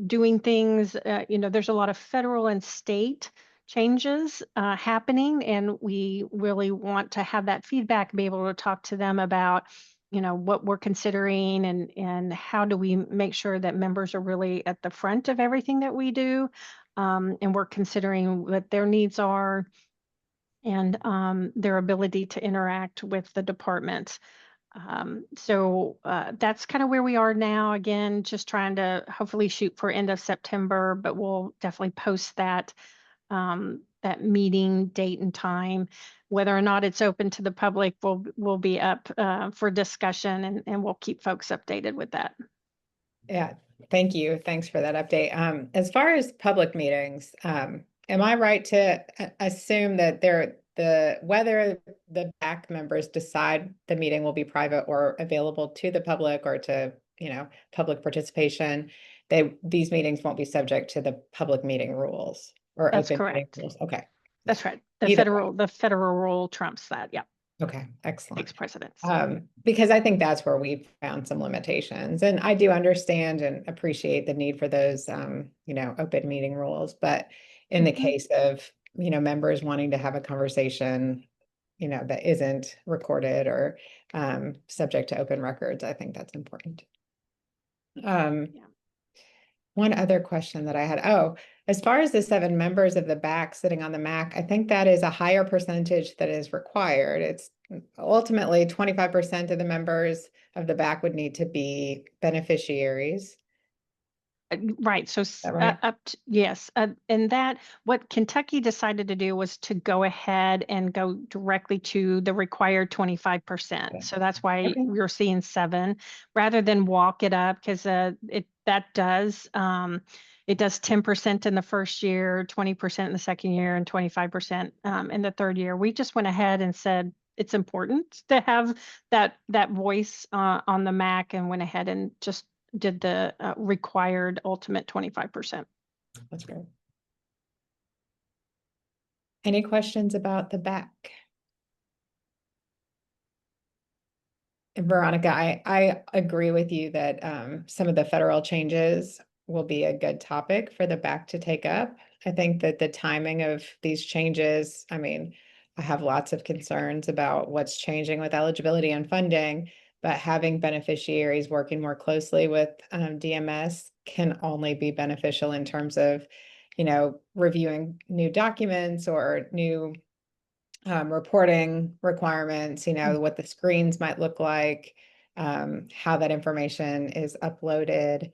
doing things. There's a lot of federal and state changes happening, and we really want to have that feedback, be able to talk to them about what we're considering, and how do we make sure that members are really at the front of everything that we do, and we're considering what their needs are and their ability to interact with the department. So that's kind of where we are now. Again, just trying to hopefully shoot for end of September, but we'll definitely post that meeting date and time. Whether or not it's open to the public will be up for discussion, and we'll keep folks updated with that. Yeah, thank you. Thanks for that update. As far as public meetings, am I right to assume that whether the BAC members decide the meeting will be private or available to the public or to, public participation, these meetings won't be subject to the public meeting rules or That's open meeting correct. rules? Okay. That's right. The Either federal rule trumps that. Yeah. Okay, excellent. Takes precedence. Because I think that's where we've found some limitations, and I do understand and appreciate the need for those, open meeting rules. But in the case of, members wanting to have a conversation, that isn't recorded or subject to open records, I think that's important. One other question that I had, as far as the 7 members of the BAC sitting on the MAC, I think that is a higher percentage that is required. It's ultimately 25% of the members of the BAC would need to be beneficiaries. Right. So that right? yes. And that what Kentucky decided to do was to go ahead and go directly to the required 25%. Okay. So that's why Okay. we're seeing 7 rather than walk it up, because it does 10% in the first year, 20% in the second year, and 25% in the third year. We just went ahead and said it's important to have that voice on the MAC, and went ahead and just did the required ultimate 25%. That's great. Any questions about the BAC? And Veronica, I agree with you that some of the federal changes will be a good topic for the BAC to take up. I think that the timing of these changes, I have lots of concerns about what's changing with eligibility and funding, but having beneficiaries working more closely with DMS can only be beneficial in terms of, reviewing new documents or new reporting requirements, what the screens might look like, how that information is uploaded,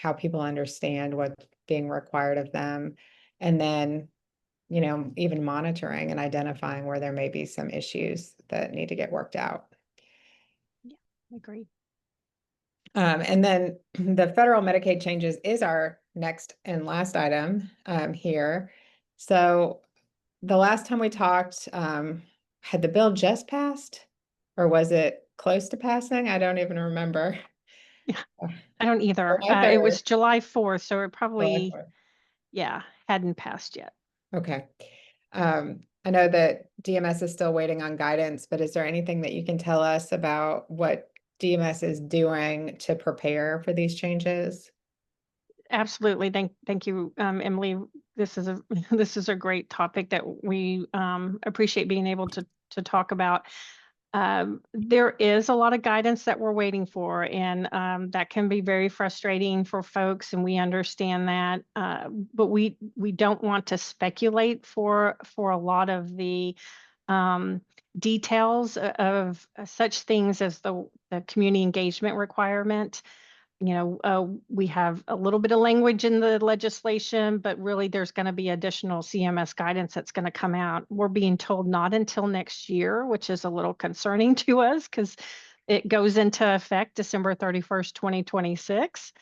how people understand what's being required of them. And then, even monitoring and identifying where there may be some issues that need to get worked out. Yeah, agreed. And then the federal Medicaid changes is our next and last item here. So the last time we talked, had the bill just passed, or was it close to passing? I don't even remember. Yeah, I don't either. July It was 3rd. July 4th, so it July probably, 4th. hadn't passed yet. Okay. I know that DMS is still waiting on guidance, but is there anything that you can tell us about what DMS is doing to prepare for these changes? Absolutely. Thank you, Emily. This is a this is a great topic that we appreciate being able to to talk about. There is a lot of guidance that we're waiting for, and that can be very frustrating for folks, and we understand that. But we don't want to speculate for a lot of the details of such things as the community engagement requirement. We have a little bit of language in the legislation, but really there's going to be additional CMS guidance that's going to come out. We're being told not until next year, which is a little concerning to us because it goes into effect December 31st, 2026.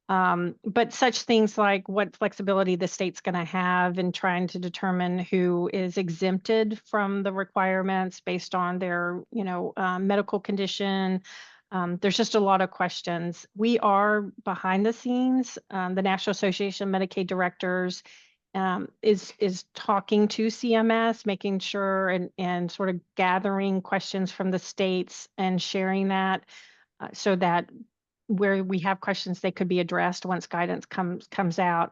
But such things like what flexibility the state's going to have in trying to determine who is exempted from the requirements based on their, medical condition. There's just a lot of questions. We are behind the scenes. The National Association of Medicaid Directors is talking to CMS, making sure and sort of gathering questions from the states and sharing that so that where we have questions, they could be addressed once guidance comes out.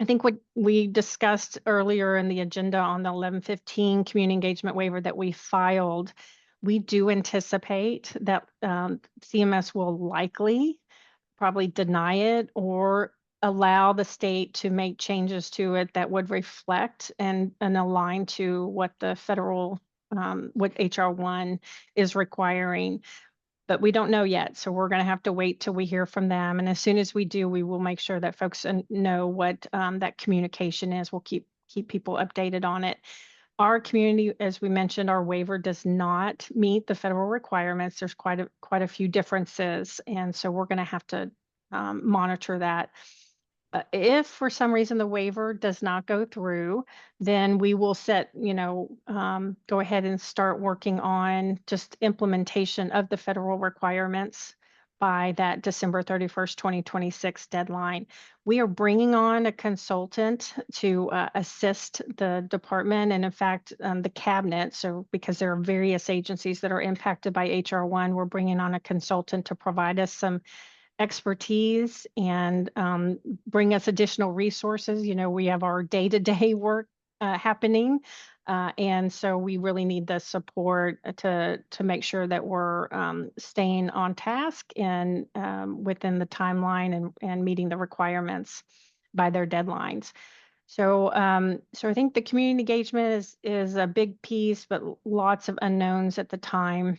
I think what we discussed earlier in the agenda on the 1115 community engagement waiver that we filed, we do anticipate that CMS will likely probably deny it or allow the state to make changes to it that would reflect and align to what the federal, what HR 1 is requiring. But we don't know yet. So we're going to have to wait till we hear from them. And as soon as we do, we will make sure that folks know what that communication is. We'll keep people updated on it. Our community, as we mentioned, our waiver does not meet the federal requirements. There's quite a few differences. And so we're going to have to monitor that. If for some reason the waiver does not go through, then we will go ahead and start working on just implementation of the federal requirements by that December 31st, 2026 deadline. We are bringing on a consultant to assist the department and in fact, the cabinet. So because there are various agencies that are impacted by HR 1, we're bringing on a consultant to provide us some expertise and bring us additional resources. We have our day-to-day work happening. And so we really need the support to make sure that we're staying on task and within the timeline and meeting the requirements by their deadlines. So I think the community engagement is a big piece, but lots of unknowns at the time.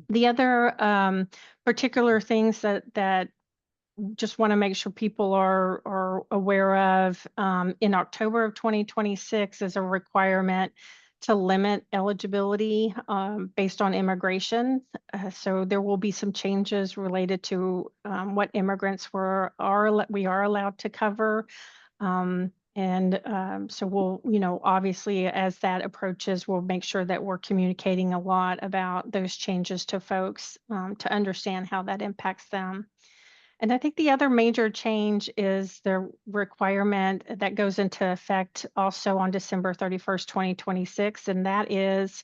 The other particular things that just want to make sure people are aware of in October of 2026 is a requirement to limit eligibility based on immigration. So there will be some changes related to what immigrants we are allowed to cover. So we'll, obviously as that approaches, we'll make sure that we're communicating a lot about those changes to folks to understand how that impacts them. And I think the other major change is the requirement that goes into effect also on December 31st, 2026, and that is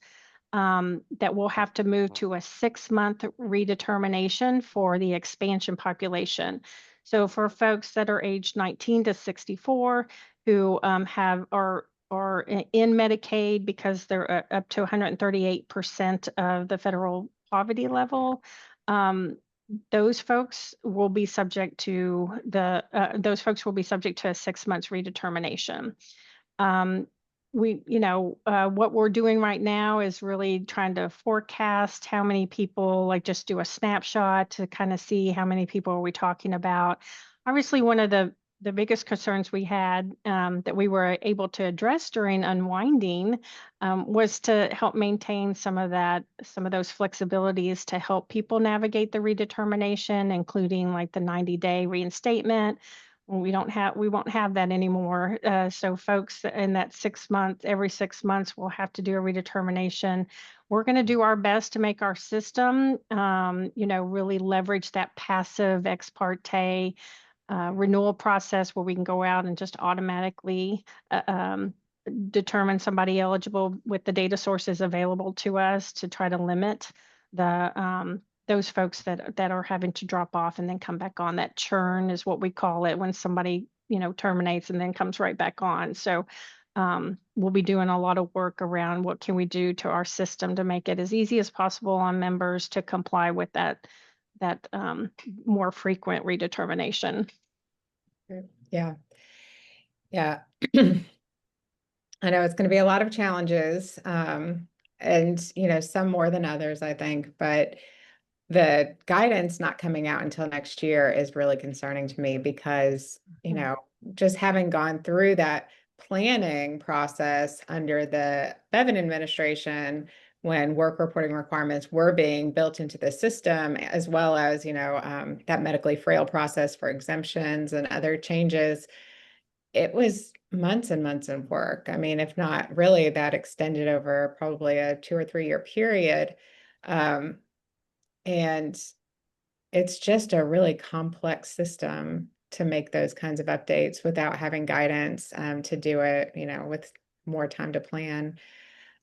that we'll have to move to a 6-month redetermination for the expansion population. So for folks that are aged 19 to 64 who are in Medicaid because they're up to 138% of the federal poverty level, those folks will be subject to a 6 months redetermination. What we're doing right now is really trying to forecast how many people, like just do a snapshot to kind of see how many people are we talking about. Obviously, one of the biggest concerns we had that we were able to address during unwinding was to help maintain some of those flexibilities to help people navigate the redetermination, including like the 90-day reinstatement. We won't have that anymore. So folks in that 6 months, every 6 months, will have to do a redetermination. We're going to do our best to make our system, really leverage that passive ex parte renewal process where we can go out and just automatically determine somebody eligible with the data sources available to us to try to limit those folks that are having to drop off and then come back on. That churn is what we call it when somebody terminates and then comes right back on. So we'll be doing a lot of work around what can we do to our system to make it as easy as possible on members to comply with that more frequent redetermination. Yeah. Yeah. I know it's going to be a lot of challenges, and, you know, some more than others, I think, but the guidance not coming out until next year is really concerning to me because, you know, just having gone through that planning process under the Bevan administration when work reporting requirements were being built into the system, as well as, you know, that medically frail process for exemptions and other changes, it was months and months of work. I mean, if not really that extended over probably a 2 or 3 year period. And it's just a really complex system to make those kinds of updates without having guidance to do it, you know, with more time to plan.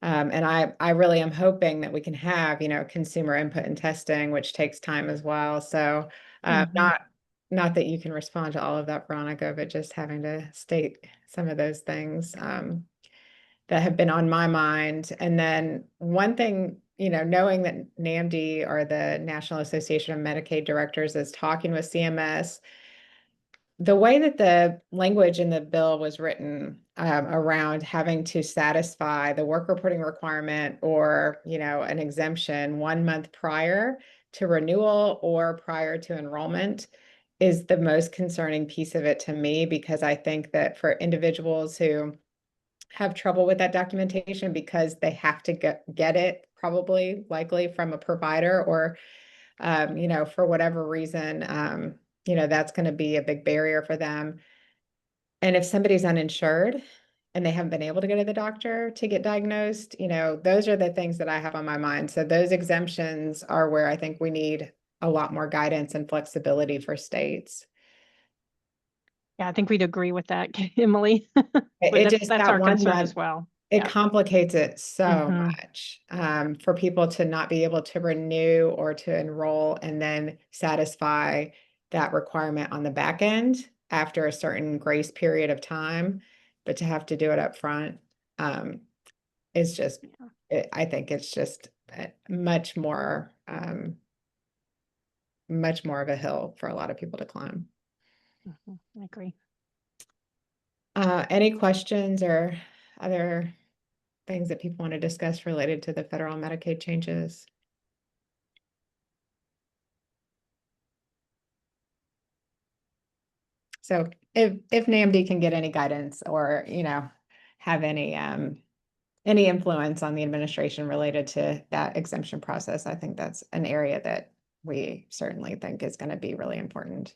And I really am hoping that we can have, you know, consumer input and testing, which takes time as well. So not that you can respond to all of that, Veronica, but just having to state some of those things that have been on my mind. And then one thing, you know, knowing that NAMD, or the National Association of Medicaid Directors, is talking with CMS, the way that the language in the bill was written around having to satisfy the work reporting requirement or, you know, an exemption 1 month prior to renewal or prior to enrollment is the most concerning piece of it to me, because I think that for individuals who have trouble with that documentation because they have to get it probably likely from a provider, or you know, for whatever reason, you know, that's going to be a big barrier for them. And if somebody's uninsured and they haven't been able to go to the doctor to get diagnosed, you know, those are the things that I have on my mind. So those exemptions are where I think we need a lot more guidance and flexibility for states. Yeah, I think we'd agree with that, Emily. It just, That's that our 1 concern month, as well. it Yeah. complicates it so Mhm. much for people to not be able to renew or to enroll and then satisfy that requirement on the back end after a certain grace period of time, but to have to do it up front is just, I think it's just much more of a hill for a lot of people to climb. I agree. Any questions or other things that people want to discuss related to the federal Medicaid changes? So if NAMD can get any guidance or, you know, have any influence on the administration related to that exemption process, I think that's an area that we certainly think is going to be really important.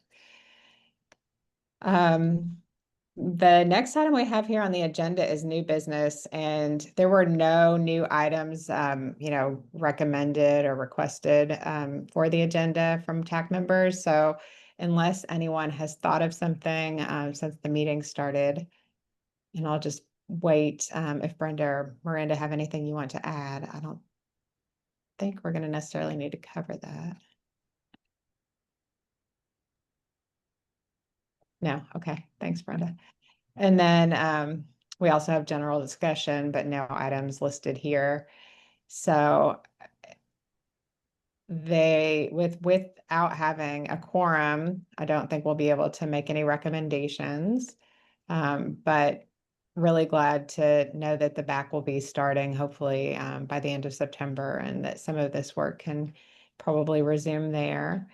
The next item we have here on the agenda is new business, and there were no new items, you know, recommended or requested for the agenda from TAC members. So unless anyone has thought of something since the meeting started, and I'll just wait if Brenda or Miranda have anything you want to add. I don't think we're going to necessarily need to cover that. No, okay, thanks, Brenda. And then we also have general discussion, but no items listed here. So without having a quorum, I don't think we'll be able to make any recommendations. But really glad to know that the BAC will be starting hopefully by the end of September, and that some of this work can probably resume there.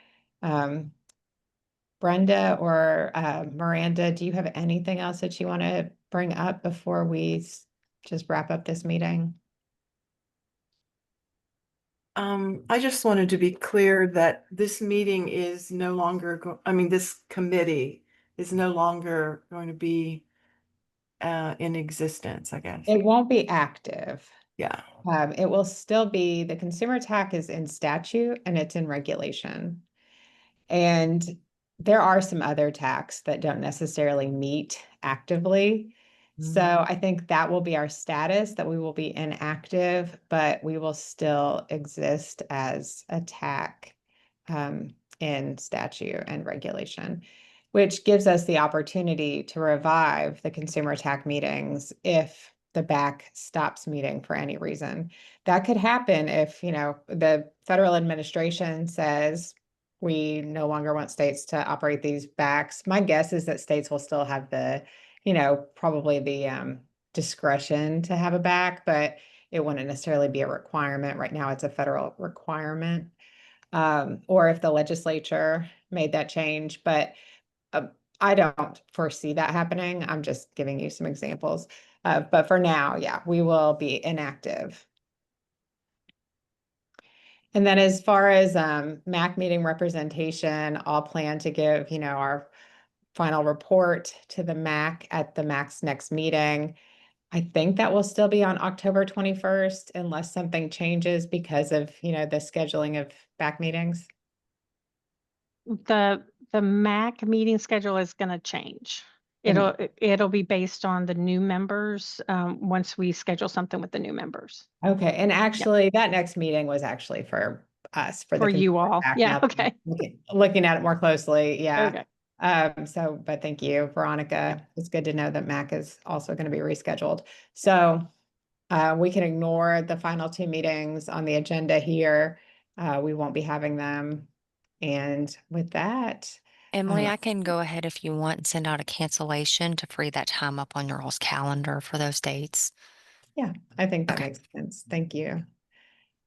Brenda or Miranda, do you have anything else that you want to bring up before we just wrap up this meeting? I just wanted to be clear that this meeting is no longer, this committee is no longer going to be in existence, I guess. It won't be active. Yeah. It will still be, the consumer TAC is in statute and it's in regulation. And there are some other TACs that don't necessarily meet actively. So I think that will be our status, that we will be inactive, but we will still exist as a TAC in statute and regulation. which gives us the opportunity to revive the consumer TAC meetings if the BAC stops meeting for any reason. That could happen if, the federal administration says we no longer want states to operate these BACs. My guess is that states will still have the, probably the discretion to have a BAC, but it wouldn't necessarily be a requirement. Right now, it's a federal requirement. Or if the legislature made that change, but I don't foresee that happening. I'm just giving you some examples. But for now, yeah, we will be inactive. And then as far as MAC meeting representation, I'll plan to give, our final report to the MAC at the MAC's next meeting. I think that will still be on October 21st unless something changes because of, the scheduling of BAC meetings. The MAC meeting schedule is going to change. It'll be based on the new members, once we schedule something with the new members. Okay, and actually that next meeting was actually for us, For you all. PAC. Yeah, Now that I'm okay. looking at it more closely, yeah. Okay. But thank you, Veronica. It's good to know that MAC is also going to be rescheduled. So we can ignore the final 2 meetings on the agenda here. We won't be having them. And with that, Emily, I can go ahead if you want and send out a cancellation to free that time up on your all's calendar for those dates. yeah, I think that Okay. makes sense. Thank you.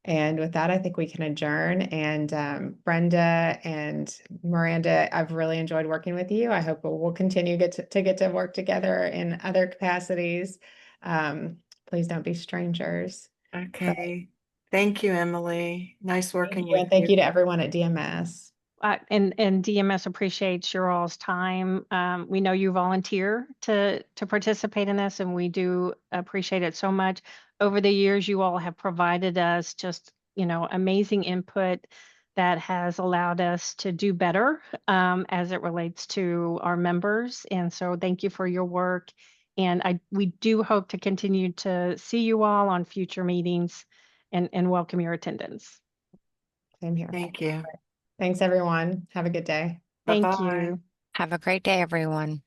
And with that, I think we can adjourn. And Brenda and Miranda, I've really enjoyed working with you. I hope we'll continue to get to work together in other capacities. Please don't be strangers. Okay. Thank you, Emily. Nice working Thank you, with and thank you. you to everyone at DMS. And DMS appreciates your all's time. We know you volunteer to participate in this, and we do appreciate it so much. Over the years, you all have provided us just, amazing input that has allowed us to do better as it relates to our members. And so thank you for your work. And we do hope to continue to see you all on future meetings and welcome your attendance. Same here. Thank you. Thanks, everyone. Have a good day. Thank Bye-bye. you. Have a great day, everyone.